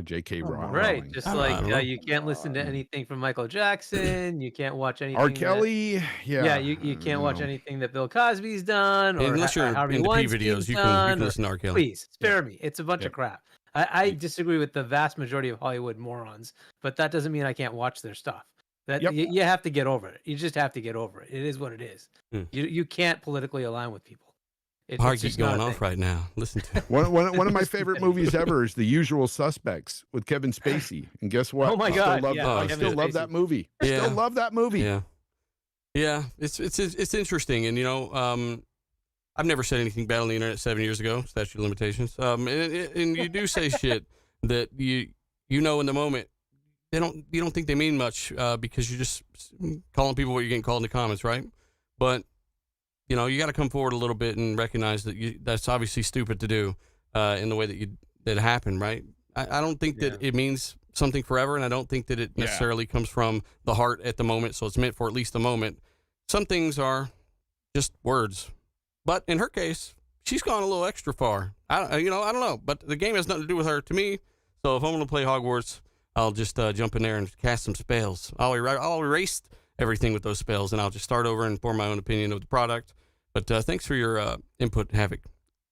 J.K. Rowling. Right, just like you can't listen to anything from Michael Jackson. You can't watch anything. R. Kelly, you can't watch anything that Bill Cosby's done, or unless you're Harvey into P Weinstein's videos, you can listen to R. Kelly. Please spare me. It's a bunch of crap. I disagree with the vast majority of Hollywood morons, but that doesn't mean I can't watch their stuff. You have to get over it. You just have to get over it. It is what it is. You can't politically align with people. Hargy's going off right now. Listen to it. One of my favorite movies ever is The Usual Suspects with Kevin Spacey. And guess what? Oh my God! I still love that movie. Yeah. Still love that movie. Yeah. It's interesting, and I've never said anything bad on the internet 7 years ago. Statute of limitations. And you do say shit that you know in the moment. You don't think they mean much because you're just calling people what you're getting called in the comments, right? But you got to come forward a little bit and recognize that that's obviously stupid to do in the way that it happened, right? I don't think that it means something forever, and I don't think that it necessarily comes from the heart at the moment, so it's meant for at least the moment. Some things are just words. But in her case, she's gone a little extra far. I don't know, but the game has nothing to do with her to me, so if I'm going to play Hogwarts, I'll just jump in there and cast some spells. I'll erase everything with those spells, and I'll just start over and form my own opinion of the product. But thanks for your input, Havoc.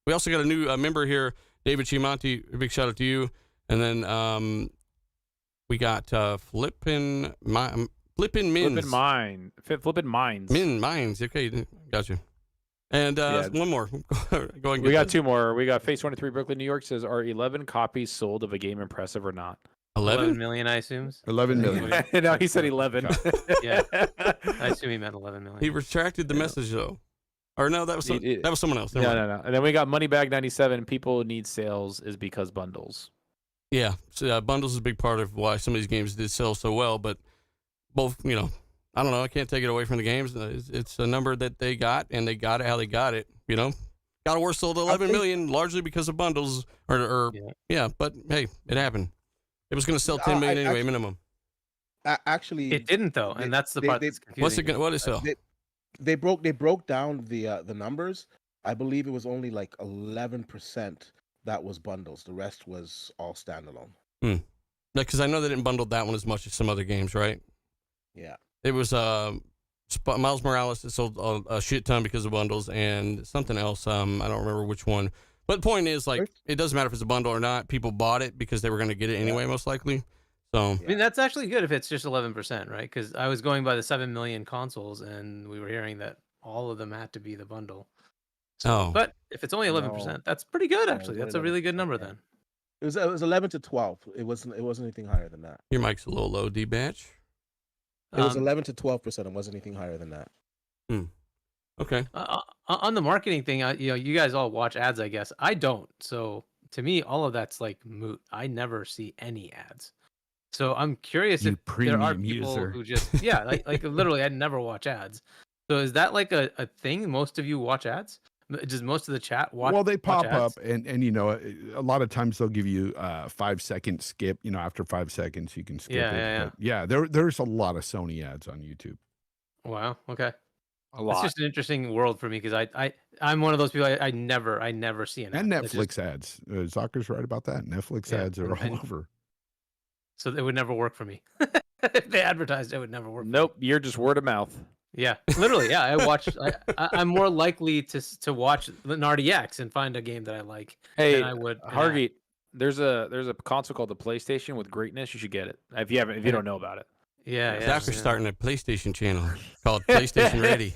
We also got a new member here, David Chiamonti. A big shout out to you. And then we got Flippin' Minds. Flippin' Minds. Minds. Okay, got you. And one more. Go ahead. We got two more. We got Face 23 Brooklyn, New York says, are 11 copies sold of a game impressive or not? 11 million, I assume. 11 million. No, he said 11. Yeah, I assume he meant 11 million. He retracted the message though. Or no, that was someone else. No. And then we got Moneybag 97. People need sales is because bundles. Yeah, so, bundles is a big part of why some of these games did sell so well. But both, I don't know. I can't take it away from the games. It's a number that they got, and they got it how they got it. God of War sold 11 million largely because of bundles. But hey, it happened. It was going to sell 10 million anyway, minimum. Actually, it didn't though, and that's the part that's confusing. What is sell? They broke down the numbers. I believe it was only like 11% that was bundles. The rest was all standalone. Because I know they didn't bundle that one as much as some other games, right? Yeah. It was Miles Morales that sold a shit ton because of bundles, and something else. I don't remember which one. But the point is, it doesn't matter if it's a bundle or not. People bought it because they were going to get it anyway, most likely. So I mean, that's actually good if it's just 11%, right? Because I was going by the 7 million consoles, and we were hearing that all of them had to be the bundle. But if it's only 11%, that's pretty good actually. That's a really good number then. It was 11 to 12. It wasn't anything higher than that. Your mic's a little low, D-Batch. It was 11 to 12%. It wasn't anything higher than that. Okay. On the marketing thing, you guys all watch ads, I guess. I don't. So to me, all of that's like moot. I never see any ads. So I'm curious if there are people who just like literally, I never watch ads. So is that like a thing? Most of you watch ads? Does most of the chat watch? Well, they pop up, and a lot of times they'll give you a 5-second skip. After 5 seconds, you can skip it. Yeah. There's a lot of Sony ads on YouTube. Wow. Okay. A lot. It's just an interesting world for me because I'm one of those people I never see an ad. And Netflix ads. Zucker's right about that. Netflix ads are all over. So it would never work for me. If they advertised, it would never work. Nope, you're just word of mouth. Yeah, literally. Yeah, I'm more likely to watch an RDX and find a game that I like Hey, than I would. Hargate, there's a console called the PlayStation with greatness. You should get it if you don't know about it. Yeah, Zach's starting a PlayStation channel called PlayStation Ready.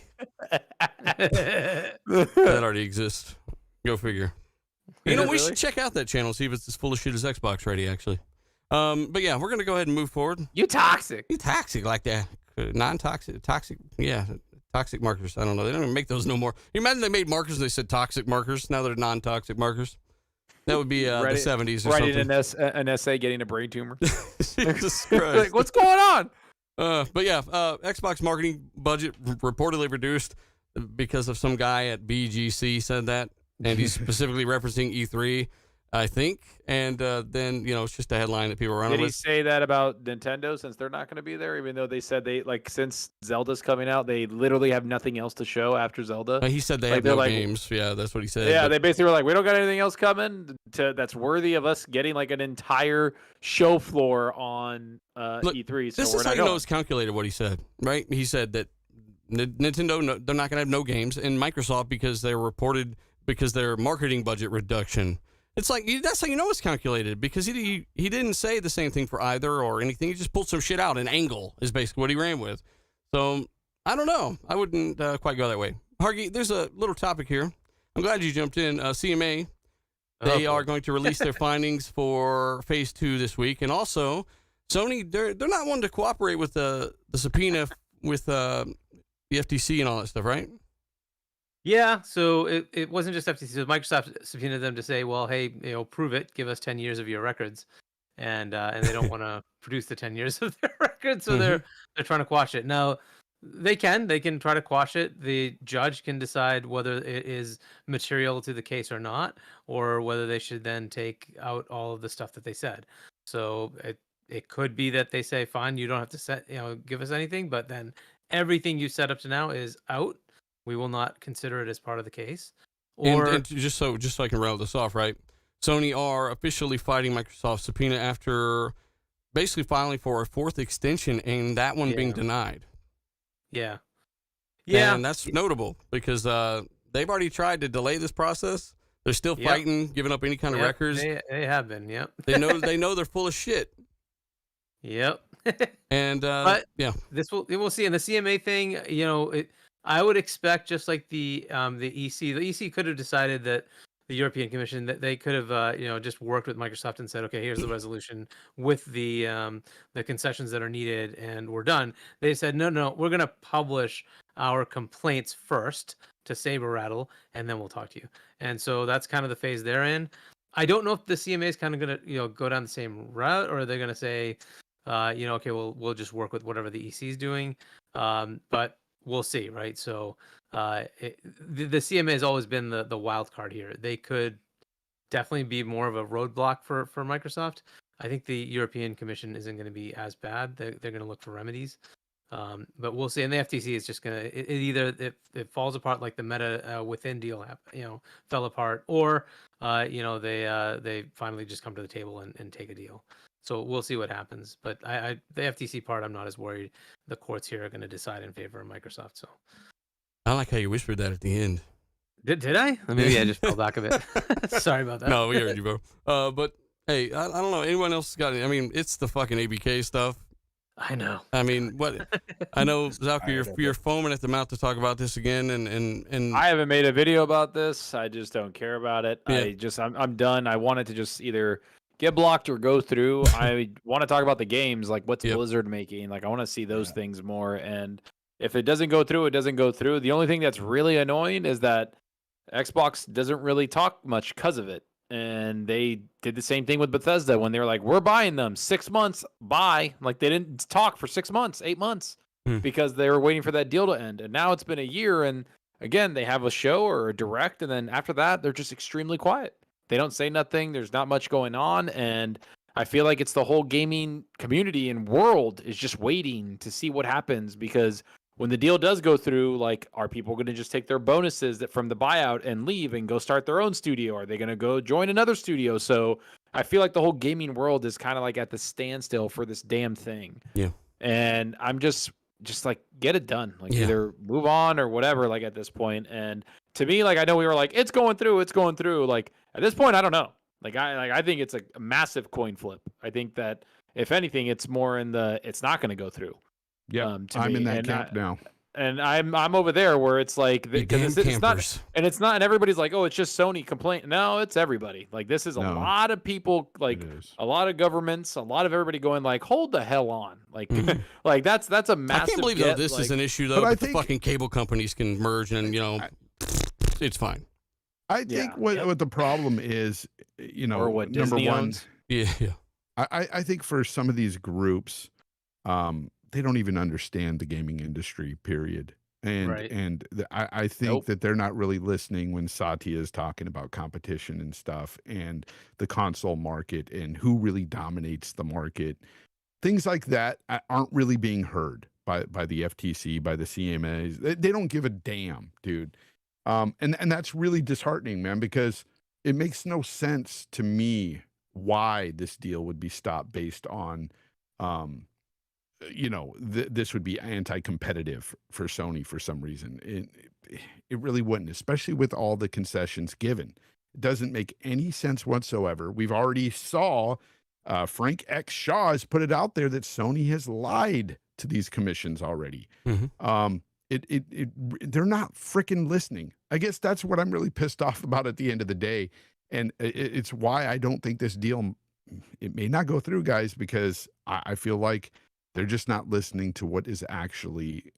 That already exists. Go figure. You know, we should check out that channel, see if it's as full of shit as Xbox Ready, actually. But yeah, we're gonna go ahead and move forward. You toxic like that. Non-toxic, toxic, yeah, toxic markers. I don't know. They don't even make those no more. You imagine they made markers and they said toxic markers. Now they're non-toxic markers. That would be the 70s or writing something. an essay, getting a brain tumor. Jesus Christ. Like, what's going on? But yeah, Xbox marketing budget reportedly reduced because of some guy at BGC said that, and he's specifically referencing E3, I think. And then, you know, it's just a headline that people are running Did he with. say that about Nintendo since they're not going to be there, even though they said since Zelda's coming out, they literally have nothing else to show after Zelda? He said they have no games. Yeah, that's what he said. Yeah, they basically were like, we don't got anything else coming that's worthy of us getting like an entire show floor on E3. So this is how you know it's calculated what he said, right? He said that Nintendo, they're not going to have no games, and Microsoft because their marketing budget reduction. It's like, that's how you know it's calculated, because he didn't say the same thing for either or anything. He just pulled some shit out. An angle is basically what he ran with. So, I don't know. I wouldn't quite go that way. Hargy, there's a little topic here. I'm glad you jumped in. CMA, they are going to release their findings for Phase 2 this week. And also, Sony, they're not one to cooperate with the subpoena with the FTC and all that stuff, right? Yeah, so it wasn't just FTC. So Microsoft subpoenaed them to say, well, hey, you know, prove it. Give us 10 years of your records. And they don't want to produce the 10 years of their records, so they're trying to quash it. Now, they can try to quash it. The judge can decide whether it is material to the case or not, or whether they should then take out all of the stuff that they said. So it could be that they say, fine, you don't have to give us anything, but then everything you set up to now is out. We will not consider it as part of the case. Or and just so I can round this off, right? Sony are officially fighting Microsoft's subpoena after basically filing for a fourth extension and that one being denied. Yeah. And that's notable because they've already tried to delay this process. They're still fighting, giving up any kind of records. They have been, yep. They know they're full of shit. Yep. And but we'll see. And the CMA thing, you know, I would expect just like the EC could have decided that the European Commission that they could have just worked with Microsoft and said, okay, here's the resolution with the concessions that are needed, and we're done. They said, no, we're gonna publish our complaints first to saber rattle, and then we'll talk to you. And so that's kind of the phase they're in. I don't know if the CMA is kind of gonna go down the same route, or they're gonna say, okay, we'll just work with whatever the EC is doing, but we'll see, right? So the CMA has always been the wild card here. They could definitely be more of a roadblock for Microsoft. I think the European Commission isn't going to be as bad. They're going to look for remedies, but we'll see. And the FTC is just going to it falls apart like the Meta Within deal, fell apart, or they finally just come to the table and take a deal. So we'll see what happens. But the FTC part, I'm not as worried. The courts here are going to decide in favor of Microsoft. So I like how you whispered that at the end. Did I? Maybe I just fell back a bit. Sorry about that. No, we heard you, bro. But hey, I don't know. Anyone else got it? I mean, it's the fucking ABK stuff. I know. I mean, what? I know, Zalka, you're foaming at the mouth to talk about this again, and I haven't made a video about this. I just don't care about it. Yeah. I'm done. I wanted to just either get blocked or go through. I want to talk about the games, like what's Blizzard making. Like I want to see those things more. And if it doesn't go through, it doesn't go through. The only thing that's really annoying is that Xbox doesn't really talk much because of it. And they did the same thing with Bethesda when they were like, we're buying them 6 months, buy. Like they didn't talk for 6 months, 8 months because they were waiting for that deal to end. And now it's been a year. And again, they have a show or a direct. And then after that, they're just extremely quiet. They don't say nothing. There's not much going on. And I feel like it's the whole gaming community and world is just waiting to see what happens, because when the deal does go through, like, are people going to just take their bonuses from the buyout and leave and go start their own studio? Are they going to go join another studio? So I feel like the whole gaming world is kind of like at the standstill for this damn thing. Yeah. And I'm just just like get it done. Like Yeah. either move on or whatever. Like at this point, and to me, like I know we were like it's going through. Like at this point, I don't know. I think it's a massive coin flip. I think that if anything, it's more in the it's not going to go through. Yeah, to I'm me. in that And camp now. And I'm over there where it's like You because damn it's not campers. and it's not and everybody's like, oh, it's just Sony complaint. No, it's everybody. Like this is a No. lot of people, like It is. a lot of governments, a lot of everybody going like, hold the hell on. Like Mhm. like that's a massive I can't believe though get, this like, is an issue But though. I But the think- fucking cable companies can merge and it's fine. I think Yeah. what the problem is, or what number Disney one, owns. Yeah. I think for some of these groups, they don't even understand the gaming industry, period. And Right. I think Nope. that they're not really listening when Satya is talking about competition and stuff and the console market and who really dominates the market. Things like that aren't really being heard by the FTC, by the CMAs. They don't give a damn, dude. And that's really disheartening, man, because it makes no sense to me why this deal would be stopped based on this would be anti-competitive for Sony for some reason. It really wouldn't, especially with all the concessions given. It doesn't make any sense whatsoever. We've already saw Frank X. Shaw has put it out there that Sony has lied to these commissions already. Mhm. They're not freaking listening. I guess that's what I'm really pissed off about at the end of the day. And it's why I don't think this deal, it may not go through, guys, because I feel like they're just not listening to what is actually,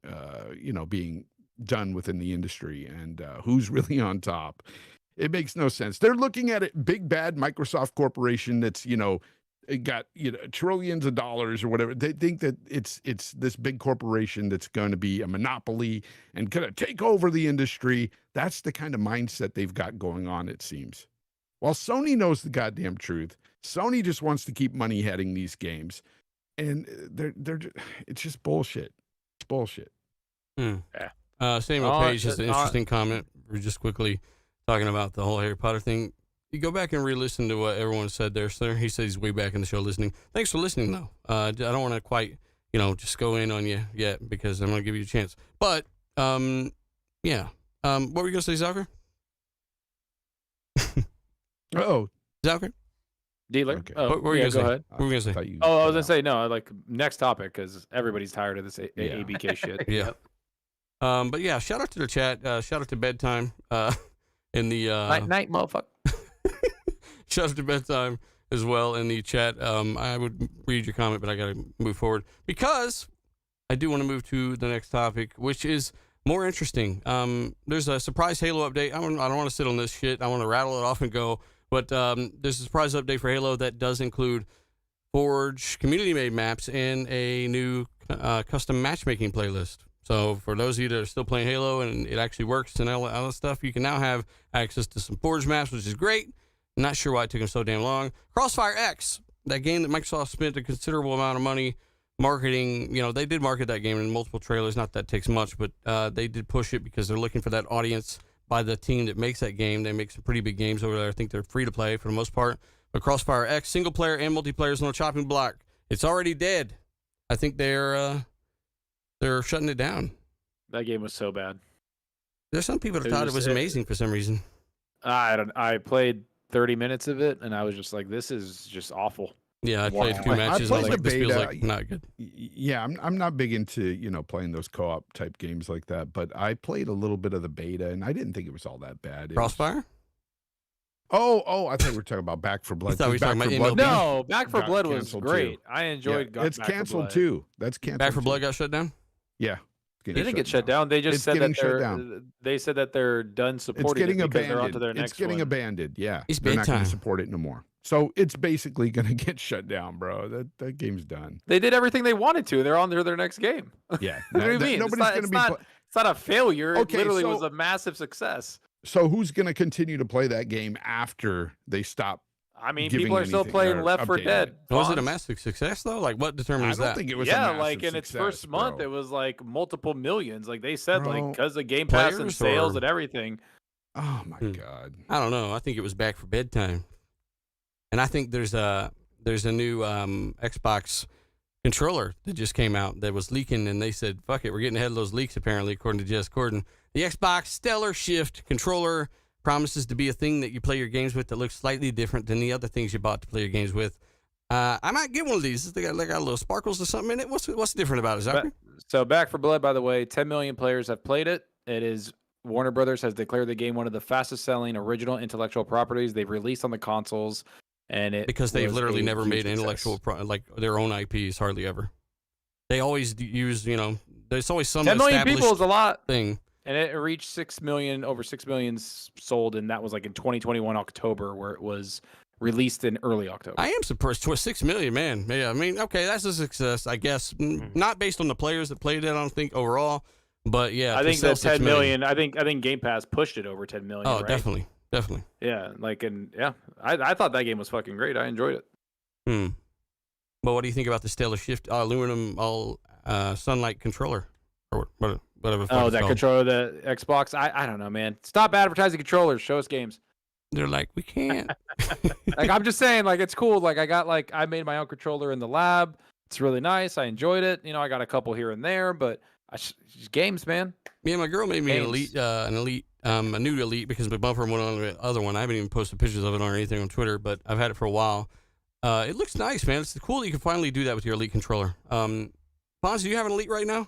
being done within the industry and who's really on top. It makes no sense. They're looking at it, big bad Microsoft corporation that's, it got trillions of dollars or whatever. They think that it's this big corporation that's going to be a monopoly and going to take over the industry. That's the kind of mindset they've got going on, it seems. While Sony knows the goddamn truth, Sony just wants to keep money heading these games, and it's just bullshit. It's bullshit. Samuel Oh, Page has an it's interesting comment. We're just quickly talking about the whole Harry Potter thing. You go back and re-listen to what everyone said there, sir. He says he's way back in the show listening. Thanks for listening, though. I don't want to quite, just go in on you yet because I'm going to give you a chance. But, yeah. What were you going to say, Zucker? Oh, Zucker? Dealer. Okay. Oh, What were you yeah, gonna go say? ahead. What were we going to say? Oh, I was gonna say no. Like next topic because everybody's tired of this ABK shit. Yeah. But yeah, shout out to the chat. Shout out to Bedtime. In the Night, motherfucker. shout out to Bedtime as well in the chat. I would read your comment, but I got to move forward because I do want to move to the next topic, which is more interesting. There's a surprise Halo update. I don't want to sit on this shit. I want to rattle it off and go. But there's a surprise update for Halo that does include Forge community-made maps and a new custom matchmaking playlist. So for those of you that are still playing Halo and it actually works and all that stuff, you can now have access to some Forge maps, which is great. Not sure why it took them so damn long. CrossfireX, that game that Microsoft spent a considerable amount of money marketing. They did market that game in multiple trailers. Not that it takes much, but they did push it because they're looking for that audience by the team that makes that game. They make some pretty big games over there. I think they're free to play for the most part. But CrossfireX, single player and multiplayer is on a chopping block. It's already dead. I think they're shutting it down. That game was so bad. There's some people that thought it was amazing for some reason. I played 30 minutes of it and I was just like, this is just awful. Yeah, I played 2 I matches. played I was like, the this feels beta. like not good. Yeah, I'm not big into playing those co-op type games like that, but I played a little bit of the beta and I didn't think it was all that bad. Crossfire? Oh, I thought we were talking about Back for Blood. I thought we were talking Back about for MLB. Blood No, Back 4 got Blood was canceled, great. too. I enjoyed it's Back 4 canceled Blood. too. That's canceled. Back for Blood too. got shut down? Yeah. They didn't get shut down. They just It's said getting that shut they're down. they said that they're done It's supporting getting it because they're on abandoned. to their It's next getting one. abandoned. Yeah. It's They're not going bedtime. to support it no more. So it's basically going to get shut down, bro. That game's done. They did everything they wanted to. They're on to their next game. Yeah. What do you mean? Nobody's going to be. It's not a failure. Okay, it literally so- was a massive success. So who's going to continue to play that game after they stop? I mean, giving people are still anything playing or Left 4 updating Dead. it. Was it a Fonz. massive success, though? Like, what I determines don't that? think it was. Yeah, a like massive in its success, first month, bro. it was like multiple millions. Like they said, Bro, like because of Game Pass and players sales or- and everything. Oh my god. I don't know. I think it was Back for Bedtime. And I think there's a new Xbox controller that just came out that was leaking, and they said, fuck it, we're getting ahead of those leaks, apparently, according to Jess Corden. The Xbox Stellar Shift controller promises to be a thing that you play your games with that looks slightly different than the other things you bought to play your games with. I might get one of these. They got little sparkles or something in it. What's different about it, Zachary? So Back for Blood, by the way, 10 million players have played it. It is Warner Brothers has declared the game one of the fastest selling original intellectual properties they've released on the consoles. And it because they've literally never made intellectual like their own IPs, hardly ever. They always use, there's always some 10 million people is a lot thing. And it reached 6 million, over 6 million sold, and that was like in 2021 October, where it was released in early October. I am surprised. 6 million, man. Yeah, I mean, okay, that's a success, I guess. Not based on the players that played it, I don't think overall, but yeah. I think that 10 million. I think Game Pass pushed it over 10 million. Oh, right? definitely. Yeah, I thought that game was fucking great. I enjoyed it. But what do you think about the Stellar Shift aluminum sunlight controller or whatever? Oh, that controller, the Xbox. I don't know, man. Stop advertising controllers. Show us games. They're like, we can't. Like, I'm just saying, like, it's cool. Like, I made my own controller in the lab. It's really nice. I enjoyed it. I got a couple here and there, but games, man. Yeah, my girl made me a new Elite because my bumper went on the other one. I haven't even posted pictures of it or anything on Twitter, but I've had it for a while. It looks nice, man. It's cool that you can finally do that with your Elite controller. Fonz, do you have an Elite right now?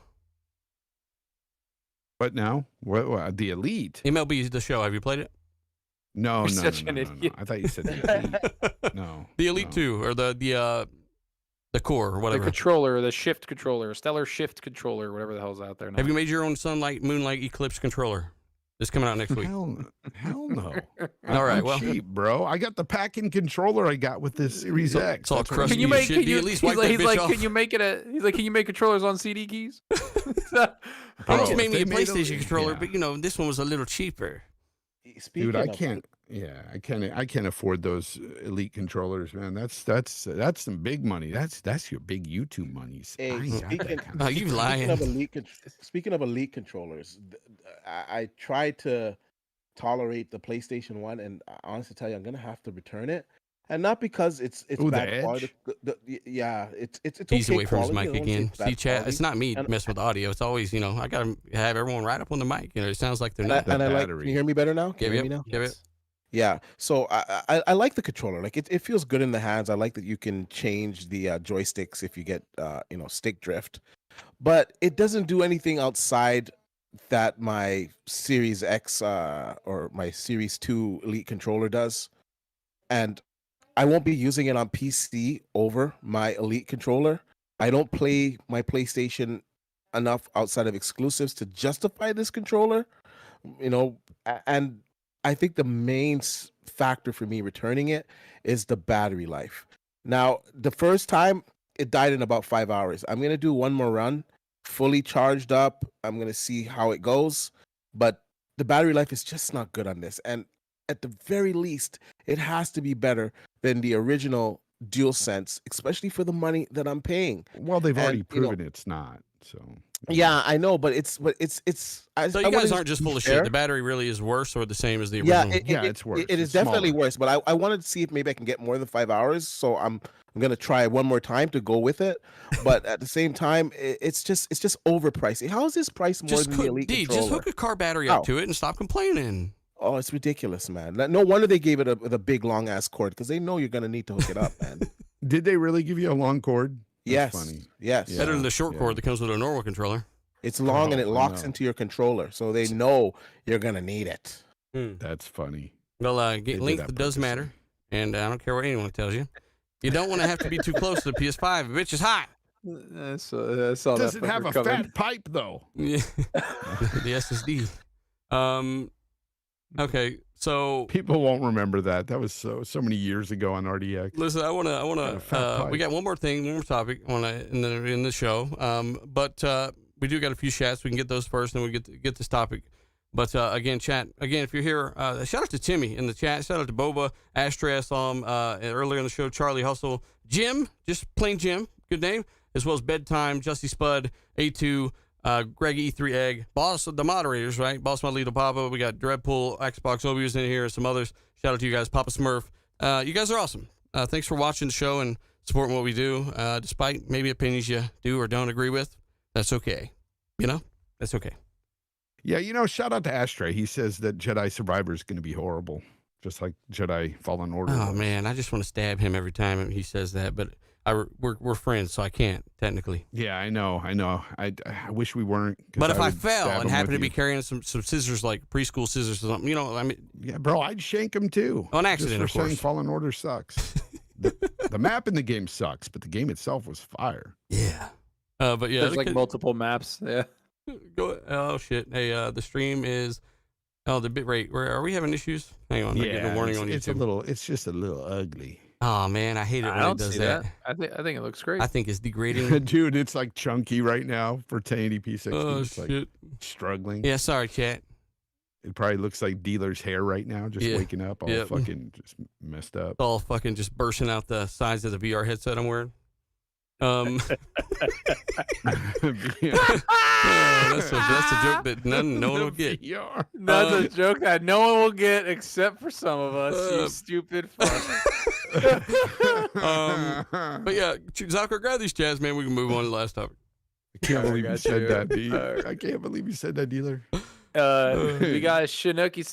What now? What the Elite? MLB The Show. Have you played it? No. You're such an idiot. I thought you said the Elite. No. The Elite 2 or the core or whatever. The controller, the Shift controller, Stellar Shift controller, whatever the hell's out there now. Have you made your own Sunlight, Moonlight, Eclipse controller? It's coming out next week. Hell no. All right, I'm cheap, bro. I got the packing controller I got with this Series X. It's all crusty. Can you make? Can you at least wipe that bitch off? Can you make it a? He's like, can you make controllers on CD keys? Almost made me a PlayStation controller, but this one was a little cheaper. Dude, I can't. Yeah, I can't afford those Elite controllers, man. That's some big money. That's your big YouTube monies. Hey, speaking of Elite controllers, I tried to tolerate the PlayStation 1, and I honestly tell you, I'm gonna have to return it. And not because it's bad quality. It's He's okay away from his quality. mic again. See, chat. Quality. It's not me messing with the audio. It's always, I gotta have everyone right up on the mic. It sounds like they're not. And I like. Can you hear me better now? Can you hear me now? Give it. Yeah, so I like the controller. Like it feels good in the hands. I like that you can change the joysticks if you get stick drift, but it doesn't do anything outside that my Series X or my Series 2 Elite controller does, and I won't be using it on PC over my Elite controller. I don't play my PlayStation enough outside of exclusives to justify this controller, and I think the main factor for me returning it is the battery life. Now, the first time it died in about 5 hours. I'm going to do one more run, fully charged up. I'm going to see how it goes. But the battery life is just not good on this. And at the very least, it has to be better than the original DualSense, especially for the money that I'm paying. Well, they've already proven it's not. So yeah, I know, but it's. So you guys aren't just full of shit. The battery really is worse or the same as the original. Yeah, it's worse. It is definitely worse. But I wanted to see if maybe I can get more than 5 hours. So I'm gonna try one more time to go with it. But at the same time, it's just overpriced. How is this price more than the Elite controller? Just hook a car battery up to it and stop complaining. Oh, it's ridiculous, man. No wonder they gave it a big long ass cord because they know you're gonna need to hook it up, man. Did they really give you a long cord? Yes. Funny. Yes. Better than the short cord that comes with a normal controller. It's long and it locks into your controller, so they know you're gonna need it. That's funny. Well, length does matter, and I don't care what anyone tells you. You don't want to have to be too close to the PS5. The bitch is hot. Does it have a fat pipe though? Yeah. The SSD. Okay, so people won't remember that. That was so many years ago on RDX. Listen, I wanna. We got one more topic in the show. But we do got a few chats. We can get those first, and we get this topic. But again, chat. Again, if you're here, shout out to Timmy in the chat. Shout out to Boba, Ashtray. I saw him earlier in the show. Charlie Hustle, Jim, just plain Jim, good name, as well as Bedtime, Justy Spud, A2. Greg E3 Egg, Boss of the moderators, right? Boss Modlito Papa. We got Dreadpool, Xbox Obius in here, some others. Shout out to you guys, Papa Smurf. You guys are awesome. Thanks for watching the show and supporting what we do, despite maybe opinions you do or don't agree with. That's okay. That's okay. Yeah, shout out to Ashtray. He says that Jedi Survivor is going to be horrible, just like Jedi Fallen Order. Oh, was. man, I just want to stab him every time he says that, but we're friends, so I can't, technically. Yeah, I know. I wish we weren't. But if I fell and happened to be carrying some scissors, like preschool scissors or something, I mean... Yeah, bro, I'd shank him too. On accident, just for of course. saying Fallen Order sucks. the map in the game sucks, but the game itself was fire. Yeah. But yeah. There's like multiple maps. Yeah. Oh, shit. Hey, the stream is... Oh, the bitrate. Are we having issues? Hang on. Yeah, a warning on YouTube. It's just a little ugly. Oh, man, I hate it when it does that. I think it looks great. I think it's degrading. Dude, it's like chunky right now for 1080p 60. Oh, it's shit. like struggling. Yeah, sorry, chat. It probably looks like Dealer's hair right now, just waking up all fucking just messed up. It's all fucking just bursting out the sides of the VR headset I'm wearing. That's a joke that no one will get. That's a joke that no one will get except for some of us, you stupid fuck. But yeah, Zucker, grab these chats, man. We can move on to the last topic. I can't believe you said that, D. I can't believe you said that, Dealer. We got Chinook. He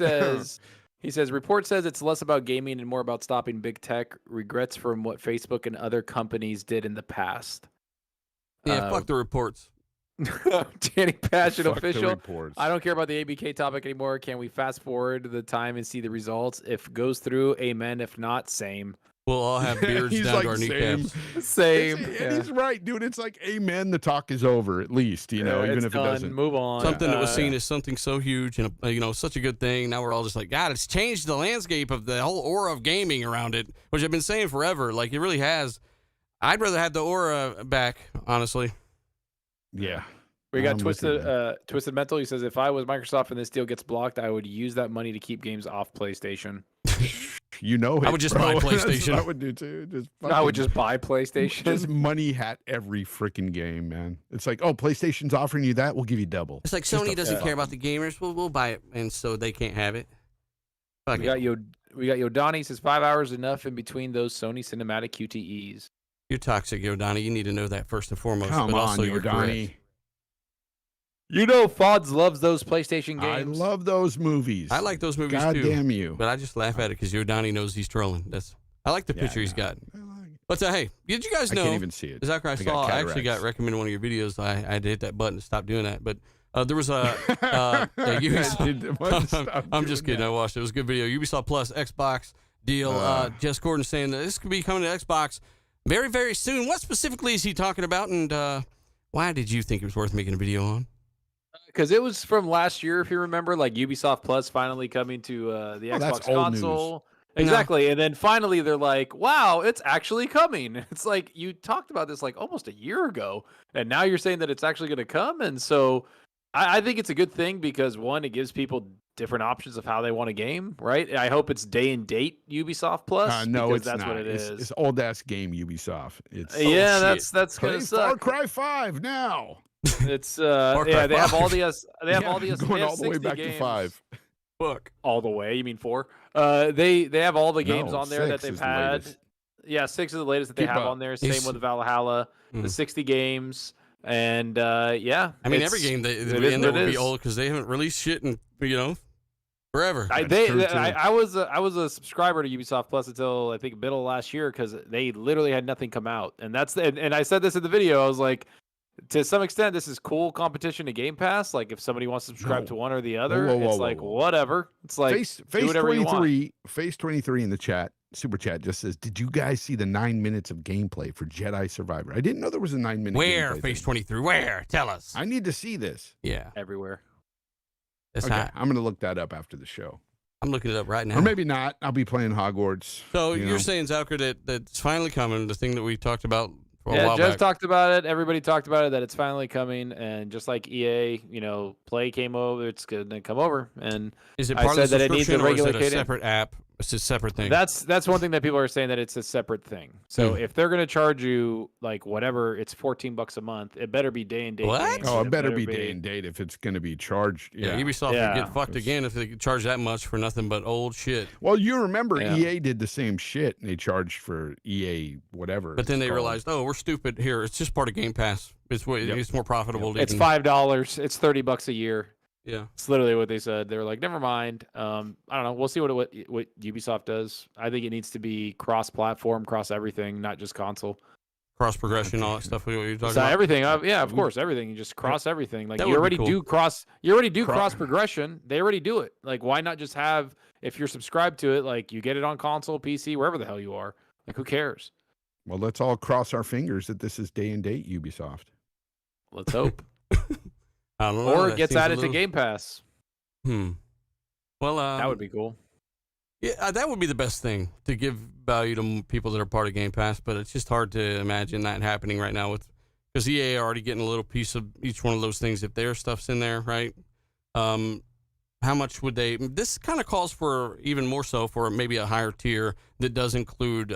says, report says it's less about gaming and more about stopping big tech. Regrets from what Facebook and other companies did in the past. Yeah, fuck the reports. Danny Passion Fuck official. the reports. I don't care about the ABK topic anymore. Can we fast forward the time and see the results? If goes through, amen. If not, same. We'll all have beards down to our kneecaps. Same. He's right, dude. It's like, amen, the talk is over, at least, even if it doesn't. Move on. Something that was seen as something so huge and, such a good thing. Now we're all just like, God, it's changed the landscape of the whole aura of gaming around it, which I've been saying forever. Like, it really has. I'd rather have the aura back, honestly. Yeah. We got Twisted Mental. He says, if I was Microsoft and this deal gets blocked, I would use that money to keep games off PlayStation. I would just buy PlayStation. That's what I would do too. I would just buy PlayStation. Just money hat every freaking game, man. It's like, oh, PlayStation's offering you that, we'll give you double. It's like Sony doesn't care about the gamers. We'll buy it, and so they can't have it. We got Yodani. He says 5 hours enough in between those Sony cinematic QTEs. You're toxic, Yodani. You need to know that first and foremost. Come but on, also Yodani. Fods loves those PlayStation games. I love those movies. I like those movies God too. damn you. But I just laugh at it because Yodani knows he's trolling. I like the picture he's got. But hey, did you guys know? I can't even see it. Zachary, I actually got recommended one of your videos. I had to hit that button to stop doing that. But there was a I'm just kidding. I watched it. It was a good video. Ubisoft Plus Xbox deal. Jess Gordon saying that this could be coming to Xbox very, very soon. What specifically is he talking about? And why did you think it was worth making a video on? Because it was from last year, if you remember, like Ubisoft Plus finally coming to the Xbox console. Exactly. No. And then finally they're like, wow, it's actually coming. It's like you talked about this like almost a year ago. And now you're saying that it's actually going to come. And so I think it's a good thing because, one, it gives people different options of how they want a game, right? I hope it's day and date Ubisoft Plus. No, it's that's not. What it is. It's old ass game Ubisoft. It's that's gonna suck. Far Cry 5 now. It's they have all the going all the way back games. to 5. Fuck. All the way? You mean 4? They have all the games on there that they've had. Yeah, 6 is the latest that they have on there. Same with Valhalla, the 60 games. And yeah, I mean every game they end up will be old because they haven't released shit in forever. I was a subscriber to Ubisoft Plus until I think middle of last year because they literally had nothing come out, and and I said this in the video. I was like, to some extent, this is cool competition to Game Pass. Like if somebody wants to subscribe to one or the other, whatever. It's like Face 23 in the chat. Super chat just says, did you guys see the 9 minutes of gameplay for Jedi Survivor? I didn't know there was a 9 minute Where, Face 23? Where? Tell us. I need to see this. Yeah. Everywhere. That's okay, I'm going to look that up after the show. I'm looking it up right now. Or maybe not. I'll be playing Hogwarts. So you're saying, Zalker, that it's finally coming, the thing that we talked about for a while Jez back. talked about it. Everybody talked about it, that it's finally coming. And just like EA, Play came over, it's going to come over. And is it part of the subscription or is it a separate app? It's a separate thing. That's one thing that people are saying, that it's a separate thing. So if they're gonna charge you like whatever, it's $14 a month. It better be day and date. What? games, Oh, and it better be day and date if it's going to be charged. Yeah, Yeah. Ubisoft would get fucked again if they charge that much for nothing but old shit. Well, you remember Yeah. EA did the same shit. And they charged for EA whatever. But then it's they called. realized, oh, we're stupid. Here, it's just part of Game Pass. It's it's more profitable. To It's even- $5. It's $30 a year. Yeah. It's literally what they said. They were like, never mind. I don't know. We'll see what Ubisoft does. I think it needs to be cross-platform, cross everything, not just console. Cross progression, all that stuff. What you're talking So about. everything, yeah, of course, everything. You just cross everything. Like That you would be already cool. do cross. You already do cross progression. They already do it. Like why not just have, if you're subscribed to it, like you get it on console, PC, wherever the hell you are. Like who cares? Well, let's all cross our fingers that this is day and date Ubisoft. Let's hope. I don't know. Or that it gets seems a added little- to Game Pass. Well, That would be cool. Yeah, that would be the best thing, to give value to people that are part of Game Pass. But it's just hard to imagine that happening right now because EA are already getting a little piece of each one of those things if their stuff's in there, right? How much would they? This kind of calls for even more so for maybe a higher tier that does include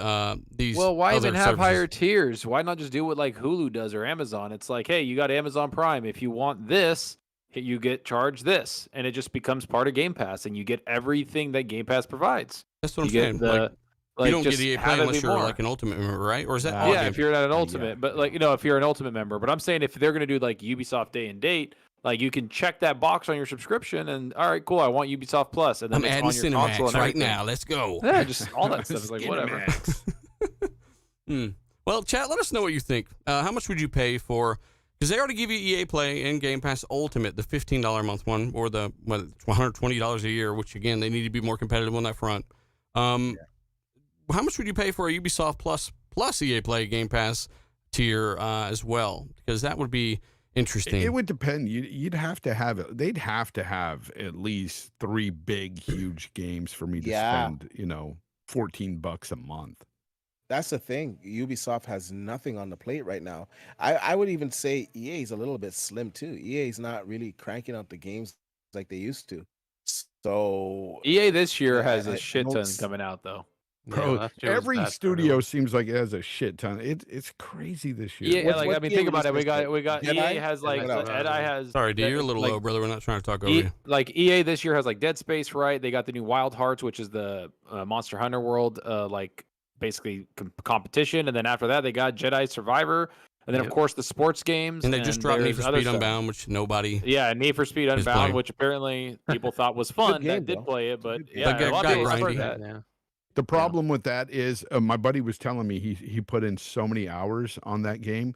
these. Well, why other even have services. higher tiers? Why not just do what like Hulu does or Amazon? It's like, hey, you got Amazon Prime. If you want this, you get charged this, and it just becomes part of Game Pass, and you get everything that Game Pass provides. That's what I'm You saying. get the, you don't get just EA have Play it unless be you're more. like an Ultimate member, right? Or is that all Yeah, Game if you're not an Yeah. Ultimate, but like if you're an Ultimate member. But I'm saying if they're gonna do like Ubisoft Day and Date, like you can check that box on your subscription, and all right, cool, I want Ubisoft Plus, and then I'm it's adding on your console Cinemax and right everything. now. Let's go. Yeah, just all that stuff is like whatever. Well, chat, let us know what you think. How much would you pay for? Because they already give you EA Play and Game Pass Ultimate, the $15 a month one, or the $120 a year, which again they need to be more competitive on that front. How much would you pay for a Ubisoft plus EA Play Game Pass tier as well? Because that would be interesting. It would depend. You'd have to have it. They'd have to have at least 3 big, huge games for me to spend, $14 a month. That's the thing. Ubisoft has nothing on the plate right now. I would even say EA is a little bit slim too. EA is not really cranking out the games like they used to. So EA this year has I a shit don't ton s- coming out though. Bro, last year was every bad for studio everyone. seems like it has a shit ton. It's crazy this year. Yeah, What- like what I mean, EA think about it. released We this got year? EA Jedi? has like Jedi. Jedi has. Sorry, D, you're a little like- low, brother. We're not trying to talk over you. Like EA this year has like Dead Space, right? They got the new Wild Hearts, which is the Monster Hunter World, like basically competition, and then after that they got Jedi Survivor, and then of Yep. course the sports games, And they just dropped Need there's for other Speed stuff. Unbound, which nobody. Yeah, Need for Speed is playing. Unbound, which apparently people thought was fun. game, that did though. play it, but Good game. yeah, But a lot got of people have heard grindy. that. Yeah. The problem with that is my buddy was telling me he put in so many hours on that game,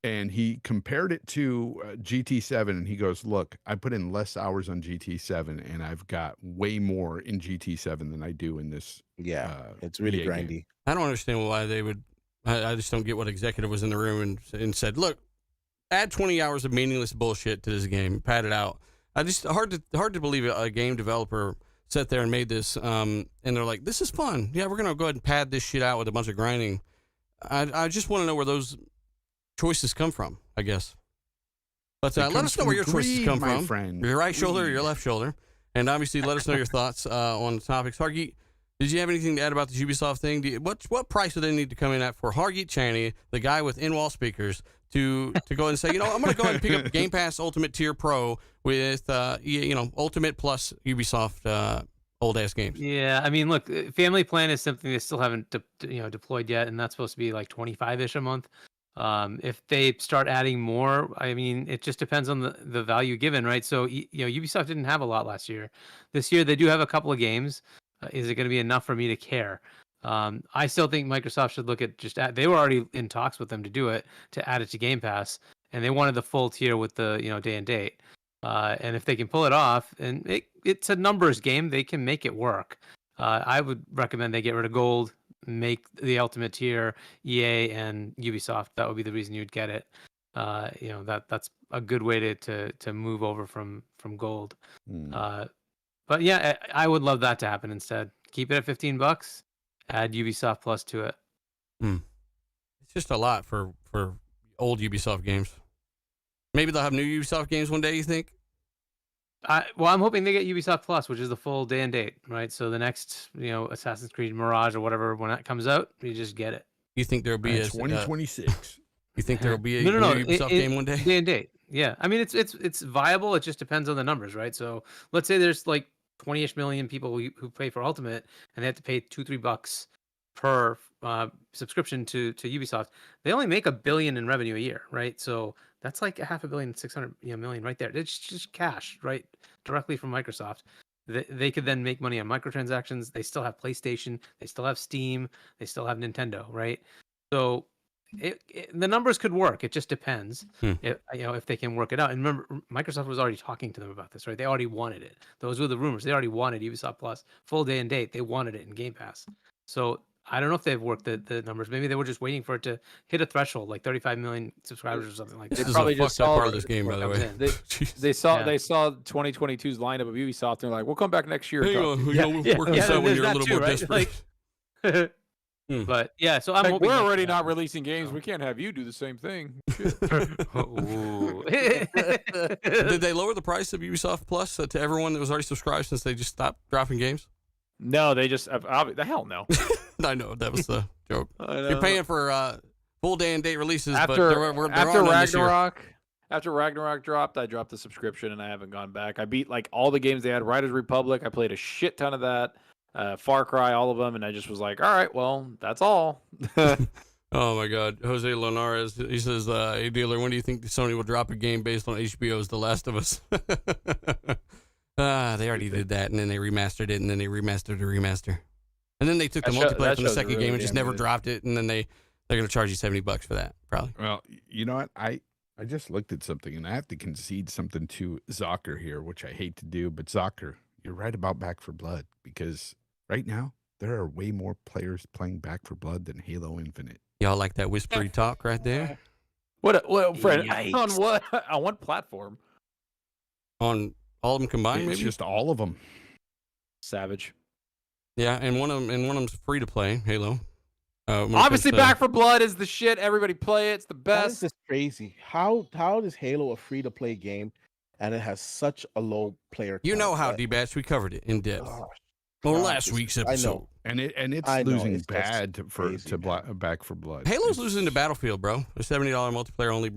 and he compared it to GT7, and he goes, "Look, I put in less hours on GT7, and I've got way more in GT7 than I do in this." it's really EA game. grindy. I don't understand why they would. I just don't get what executive was in the room and said, "Look, add 20 hours of meaningless bullshit to this game, pad it out." I just hard to believe a game developer sat there and made this, and they're like, "This is fun. Yeah, we're gonna go ahead and pad this shit out with a bunch of grinding." I just want to know where those choices come from, I guess. But let us know where your choices Greed, come my from. friend. Your right shoulder, or your Greed. left shoulder, and obviously let us know your thoughts on the topics. Hargeet, did you have anything to add about the Ubisoft thing? What price do they need to come in at for Hargeet Chaney, the guy with in-wall speakers, to go and say, I'm going to go ahead and pick up Game Pass Ultimate Tier Pro with Ultimate plus Ubisoft old ass games? Yeah, I mean, look, Family Plan is something they still haven't deployed yet, and that's supposed to be like 25-ish a month. If they start adding more, I mean, it just depends on the value given, right? So Ubisoft didn't have a lot last year. This year they do have a couple of games. Is it going to be enough for me to care? I still think Microsoft should look at they were already in talks with them to do it, to add it to Game Pass, and they wanted the full tier with the day and date. And if they can pull it off, and it's a numbers game, they can make it work. I would recommend they get rid of gold, make the ultimate tier EA and Ubisoft. That would be the reason you'd get it. That's a good way to move over from gold. But yeah, I would love that to happen instead. Keep it at $15. Add Ubisoft Plus to it. It's just a lot for old Ubisoft games. Maybe they'll have new Ubisoft games one day, you think? I'm hoping they get Ubisoft Plus, which is the full day and date, right? So the next, Assassin's Creed Mirage or whatever, when that comes out, you just get it. You think there'll be a 2026? You think there'll be a no, new Ubisoft game one day? Day and date. Yeah, I mean it's viable. It just depends on the numbers, right? So let's say there's like 20-ish million people who pay for Ultimate, and they have to pay $2-3 per subscription to Ubisoft. They only make $1 billion in revenue a year, right? So that's like $500 million, 600 million right there. It's just cash, right, directly from Microsoft. They could then make money on microtransactions. They still have PlayStation. They still have Steam. They still have Nintendo, right? So the numbers could work. It just depends if they can work it out. And remember, Microsoft was already talking to them about this, right? They already wanted it. Those were the rumors. They already wanted Ubisoft Plus, full day and date. They wanted it in Game Pass. So I don't know if they've worked the numbers. Maybe they were just waiting for it to hit a threshold, like 35 million subscribers or something like that. This is probably a just fucked up saw part of this game, by the way. They saw 2022's lineup of Ubisoft, and they're like, "We'll come back next year." Hey, we'll work this out when you're a little more desperate. But yeah, so I'm Like, hoping we're that- already not releasing games. We can't have you do the same thing. Ooh. Did they lower the price of Ubisoft Plus to everyone that was already subscribed since they just stopped dropping games? No, they just the hell no. I know that was the joke. I know. You're paying for full day and date releases, but after they're after on this year. Ragnarok. After Ragnarok dropped, I dropped the subscription and I haven't gone back. I beat like all the games they had. Riders Republic, I played a shit ton of that. Far Cry, all of them, and I just was like, all right, well, that's all. Oh my God, Jose Linares, he says, "Hey dealer, when do you think Sony will drop a game based on HBO's The Last of Us?" They already did that, and then they remastered it, and then they remastered the remaster, and then they took the multiplayer from the second game and just never dropped it, and then they're gonna charge you $70 for that, probably. Well, you know what? I just looked at something, and I have to concede something to Zocker here, which I hate to do, but Zocker, you're right about Back 4 Blood, because right now there are way more players playing Back 4 Blood than Halo Infinite. Y'all like that whispery talk right there? What, Fred? Yikes. On what? On what platform? On all of them combined, It's maybe? just all of them. Savage. Yeah, and one of them's free to play, Halo. Obviously, Back 4 Blood is the shit. Everybody play it. It's the That is best. just crazy. How is Halo a free to play game and it has such a low player count? You know how, That- D-Batch, we covered it in depth. Gosh, On God, last it's- week's I episode. know. And it's I know, losing it's just bad to crazy, man. Back 4 Blood. Halo's It's- losing to Battlefield, bro. A $70 multiplayer only,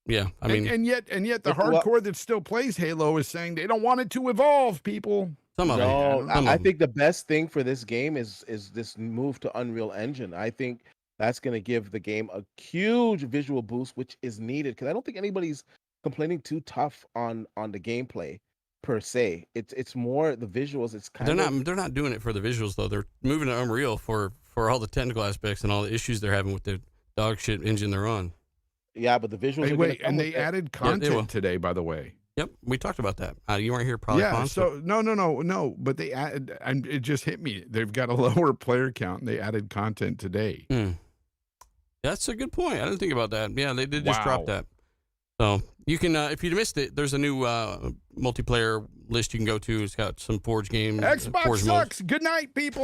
yeah, I mean, and yet the It's what- hardcore that still plays Halo is saying they don't want it to evolve, people. some of No, them. Some I of them. think the best thing for this game is this move to Unreal Engine. I think that's going to give the game a huge visual boost, which is needed because I don't think anybody's complaining too tough on the gameplay per se. It's more the visuals. It's kind They're not doing it for the visuals though. They're moving to Unreal for all the technical aspects and all the issues they're having with the dog shit engine they're on. Yeah, but the visuals. Hey, are wait, gonna come and with they it. added they will. content today, by the way. Yep, we talked about that. You weren't here, probably. Yeah, Fawn, so no, but they added, and it just hit me. They've got a lower player count, and they added content today. That's a good point. I didn't think about that. Yeah, they did just drop Wow. that. So you can, if you missed it, there's a new multiplayer list you can go to. It's got some Forge games. Xbox Forge sucks. Good night, people.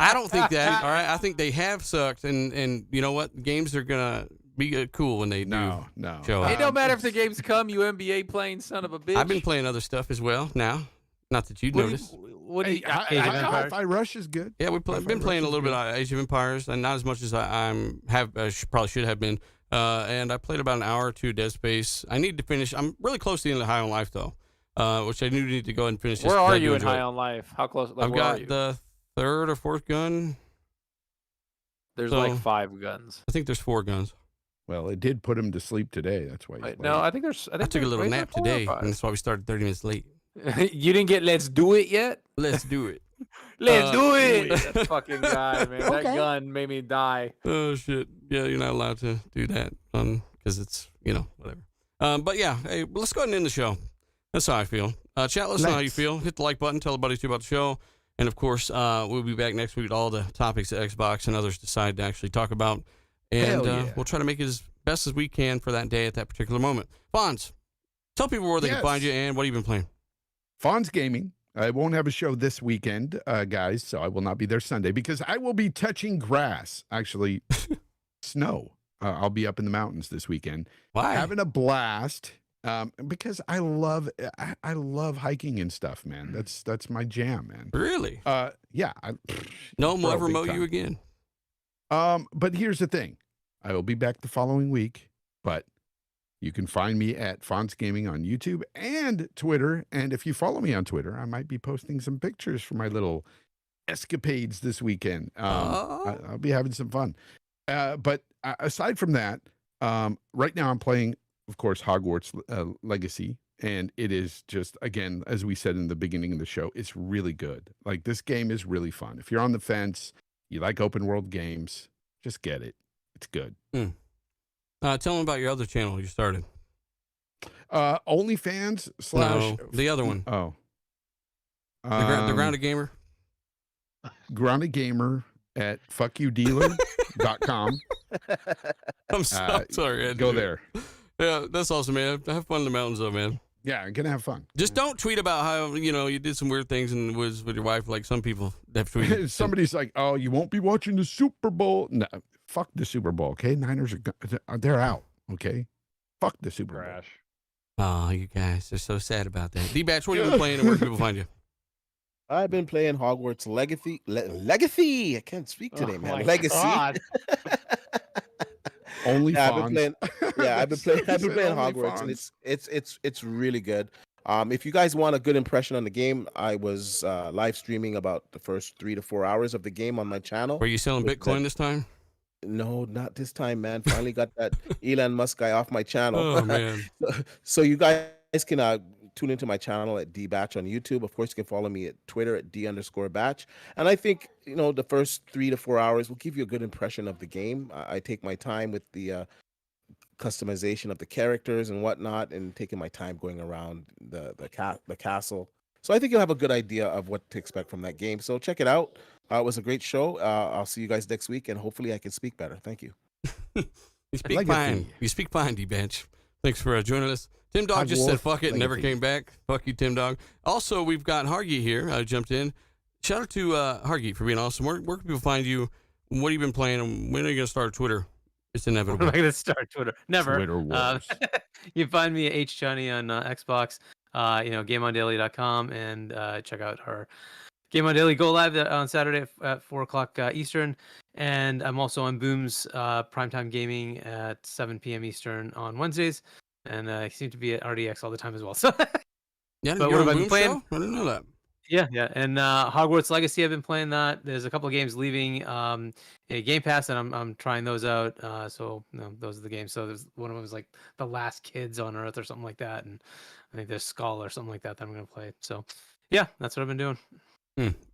I don't think that. All right, I think they have sucked, and you know what? Games are gonna be cool when they do. no. Show It up. don't matter if the games come, you NBA playing son of a bitch. I've been playing other stuff as well now. Not that you'd notice. What do you? Age of Empires? Hi-Fi Rush is good. Yeah, we've been playing a little bit of Age of Empires, and not as much as I probably should have been. And I played about an hour or two of Dead Space. I need to finish. I'm really close to the end of High on Life though, which I do need to go ahead and finish. Where are you in High on Life? How close? Like, I've where are got you? the third or fourth gun. There's so- like 5 guns. I think there's 4 guns. Well, it did put him to sleep today. That's why. Wait, no, I think there's. I took a little wait, nap there's 4 or today, 5. and that's why we started 30 minutes late. You didn't get Let's Do It yet? Let's do it. Let's do wait. it! That fucking guy, man. That gun made me die. Oh shit! Yeah, you're not allowed to do that because it's whatever. But yeah, hey, let's go ahead and end the show. That's how I feel. Chat, let us know how you feel. Hit the like button. Tell everybody about the show. And of course, we'll be back next week with all the topics that Xbox and others decide to actually talk about. And Hell yeah. we'll try to make it as best as we can for that day at that particular moment. Fonz, tell people where they can find you and what you've been playing. Fonz Gaming. I won't have a show this weekend, guys, so I will not be there Sunday because I will be touching grass, actually snow. I'll be up in the mountains this weekend. Why? Having a blast. because I love hiking and stuff, man. That's my jam, man. Really? Yeah. No one will bro, ever big mow time. you again. But here's the thing. I will be back the following week, but you can find me at Fonz Gaming on YouTube and Twitter. And if you follow me on Twitter, I might be posting some pictures from my little escapades this weekend. I'll be having some fun. But aside from that, right now I'm playing, of course, Hogwarts Legacy. And it is just, again, as we said in the beginning of the show, it's really good. Like, this game is really fun. If you're on the fence, you like open world games, just get it. It's good. Tell them about your other channel you started. OnlyFans / No, the other one. Oh. The Grounded Gamer. Grounded Gamer at fuckyoudealer.com. I'm so sorry. I had to Go do it. there. Yeah, that's awesome, man. Have fun in the mountains, though, man. Yeah, I'm going to have fun. Just don't tweet about how, you did some weird things and was with your wife, like some people have tweeted. Somebody's like, oh, you won't be watching the Super Bowl. No, fuck the Super Bowl, okay? Niners they're out, okay? Fuck the Super Bowl. Crash. Oh, you guys are so sad about that. D-Batch, what have you been playing and where can people find you? I've been playing Hogwarts Legacy. I can't speak today, man. my Legacy. God. Only Yeah, Fonz. I've been playing Only Hogwarts, and Fonz. it's really good. If you guys want a good impression on the game, I was live streaming about the first 3 to 4 hours of the game on my channel. Were you selling With Bitcoin that- this time? No, not this time, man. Finally got that Elon Musk guy off my channel. Oh, man. So you guys can tune into my channel at dbatch on YouTube. Of course, you can follow me at Twitter at d_batch. And I think, the first 3 to 4 hours will give you a good impression of the game. I take my time with the customization of the characters and whatnot, and taking my time going around the castle. So I think you'll have a good idea of what to expect from that game. So check it out. It was a great show. I'll see you guys next week, and hopefully I can speak better. Thank you. You speak Legacy. fine. You speak fine, D-Bench. Thanks for joining us. Tim Dog just said Hogwarts fuck it and never Legacy. came back. Fuck you, Tim Dog. Also, we've got Hargy here. Jumped in. Shout out to Hargy for being awesome. Where can people find you? What have you been playing? And when are you going to start Twitter? It's When inevitable. am I going to start Twitter? Never. Twitter wars. You can find me at HJohnny on Xbox, GameOnDaily.com, and check out our Game On Daily Go Live on Saturday at 4 o'clock Eastern. And I'm also on Boom's Primetime Gaming at 7 p.m. Eastern on Wednesdays. And I seem to be at RDX all the time as well. So Yeah, But you're what on have I been Boom playing? Show? I didn't know that. yeah. And Hogwarts Legacy, I've been playing that. There's a couple of games leaving in Game Pass, and I'm trying those out. So those are the games. So there's one of them is like The Last Kids on Earth or something like that, and I think there's Skull or something like that I'm gonna play. So yeah, that's what I've been doing.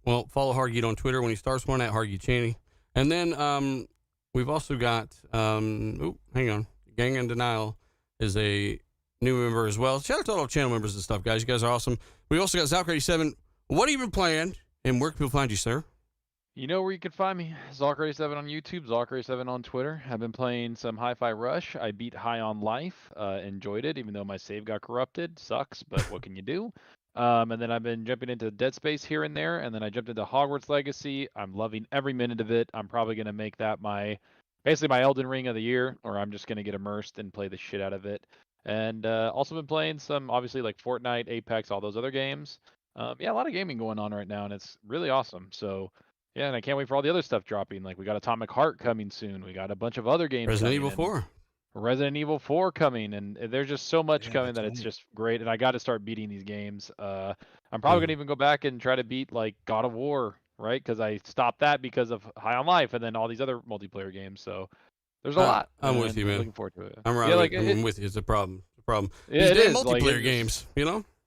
Well, follow Hargy on Twitter when he starts one at Hargy Cheney. And then we've also got, hang on, Gang in Denial is a new member as well. Shout out to all our channel members and stuff, guys. You guys are awesome. We also got Zalk87. What have you been playing, and where can people find you, sir? You know where you can find me. Zalk87 on YouTube, Zalk87 on Twitter. I've been playing some HiFi Rush. I beat High on Life. Enjoyed it, even though my save got corrupted. Sucks, but what can you do? And then I've been jumping into Dead Space here and there, and then I jumped into Hogwarts Legacy. I'm loving every minute of it. I'm probably going to make that basically my Elden Ring of the year, or I'm just going to get immersed and play the shit out of it. And also been playing some, obviously, like Fortnite, Apex, all those other games. Yeah, a lot of gaming going on right now, and it's really awesome. So, yeah, and I can't wait for all the other stuff dropping. Like, we got Atomic Heart coming soon. We got a bunch of other games Resident coming Evil in. 4. Resident Evil 4 coming, and there's just so much Yeah, coming that that's it's right. just great. And I got to start beating these games. I'm probably gonna even go back and try to beat like God of War, right? Because I stopped that because of High on Life, and then all these other multiplayer games. So there's a lot. I'm with and you, man. Looking forward to it. I'm right. Yeah, like I'm with you. It's a problem. It's a problem. Yeah, These it damn is, like, multiplayer games,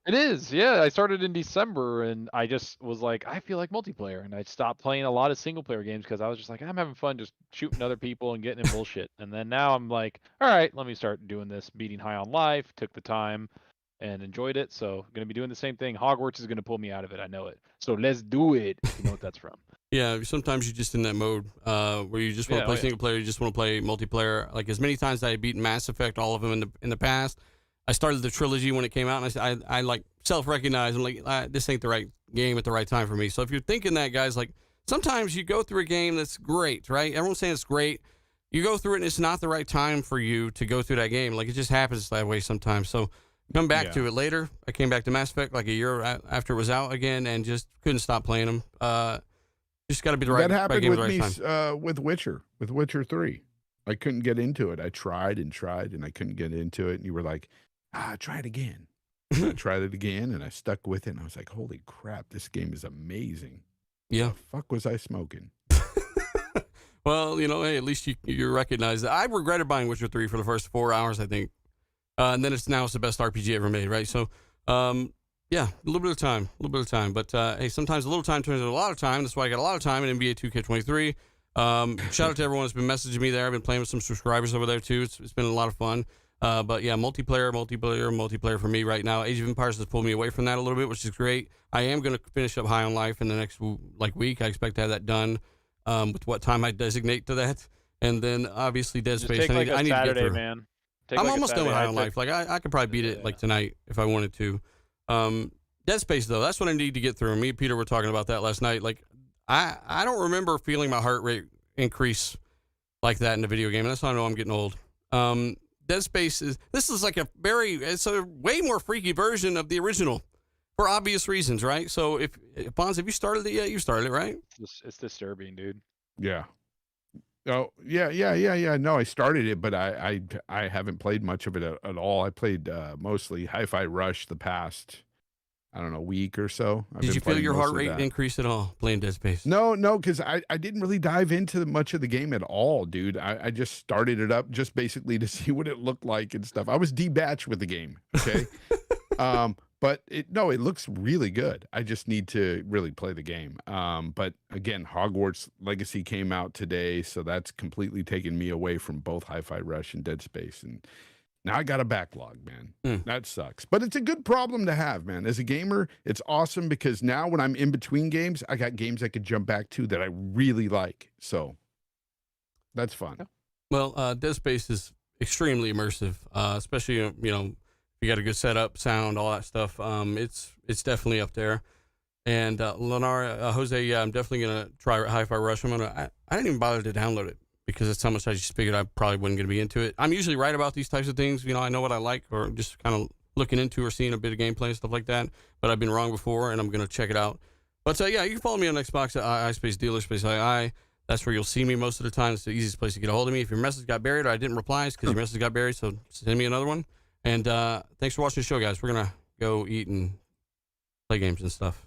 It is, yeah. I started in December, and I just was like, I feel like multiplayer, and I stopped playing a lot of single player games because I was just like, I'm having fun just shooting other people and getting in bullshit. And then now I'm like, all right, let me start doing this, beating High on Life. Took the time and enjoyed it, so gonna be doing the same thing. Hogwarts is gonna pull me out of it, I know it. So let's do it. If you know what that's from. Yeah, sometimes you're just in that mode where you just want to Yeah, play oh, yeah. single player, you just want to play multiplayer. Like as many times that I beat Mass Effect, all of them in the past. I started the trilogy when it came out, and I like self-recognize. I'm like, this ain't the right game at the right time for me. So if you're thinking that, guys, like sometimes you go through a game that's great, right? Everyone's saying it's great. You go through it, and it's not the right time for you to go through that game. Like it just happens that way sometimes. So Come back to it later. I came back to Mass Effect like a year after it was out again, and just couldn't stop playing them. Just got to be the right. That happened with me time. With Witcher 3. I couldn't get into it. I tried, and I couldn't get into it. And you were like, try it again. And I tried it again, and I stuck with it. And I was like, holy crap, this game is amazing. Yeah. What the fuck was I smoking? Well, hey, at least you recognize that. I regretted buying Witcher 3 for the first 4 hours, I think. And then it's the best RPG ever made, right? So, yeah, a little bit of time. But, hey, sometimes a little time turns into a lot of time. That's why I got a lot of time in NBA 2K23. Shout out to everyone that's been messaging me there. I've been playing with some subscribers over there, too. It's been a lot of fun. But, yeah, multiplayer for me right now. Age of Empires has pulled me away from that a little bit, which is great. I am going to finish up High on Life in the next, week. I expect to have that done. With what time I designate to that, and then obviously Dead Space. I need Saturday, to get through. man. I'm almost done with High on Life. I could probably beat it tonight if I wanted to. Dead Space though, that's what I need to get through. Me and Peter were talking about that last night. Like I don't remember feeling my heart rate increase like that in the video game. And that's how I know I'm getting old. Dead Space is like it's a way more freaky version of the original. For obvious reasons, right? So if Bonds, have you started it yet? You started it, right? It's disturbing, dude. Yeah. Oh, yeah. No, I started it, but I haven't played much of it at all. I played mostly Hi-Fi Rush the past, I don't know, week or so. Did you feel your heart rate increase at all playing Dead Space? No, because I didn't really dive into much of the game at all, dude. I just started it up just basically to see what it looked like and stuff. I was debatched with the game, okay? But it looks really good. I just need to really play the game. But again, Hogwarts Legacy came out today, so that's completely taken me away from both Hi-Fi Rush and Dead Space. And now I got a backlog, man. That sucks. But it's a good problem to have, man. As a gamer, it's awesome because now when I'm in between games, I got games I could jump back to that I really like. So that's fun. Well, Dead Space is extremely immersive, especially, you got a good setup, sound, all that stuff. It's definitely up there. And Lenara, Jose, I'm definitely gonna try Hi-Fi Rush. I didn't even bother to download it because that's how much I just figured I probably wasn't gonna be into it. I'm usually right about these types of things. I know what I like, or just kind of looking into or seeing a bit of gameplay and stuff like that. But I've been wrong before, and I'm gonna check it out. But yeah, you can follow me on Xbox at iSpaceDealer_II. That's where you'll see me most of the time. It's the easiest place to get a hold of me. If your message got buried or I didn't reply, it's because your message got buried. So send me another one. And thanks for watching the show, guys. We're going to go eat and play games and stuff.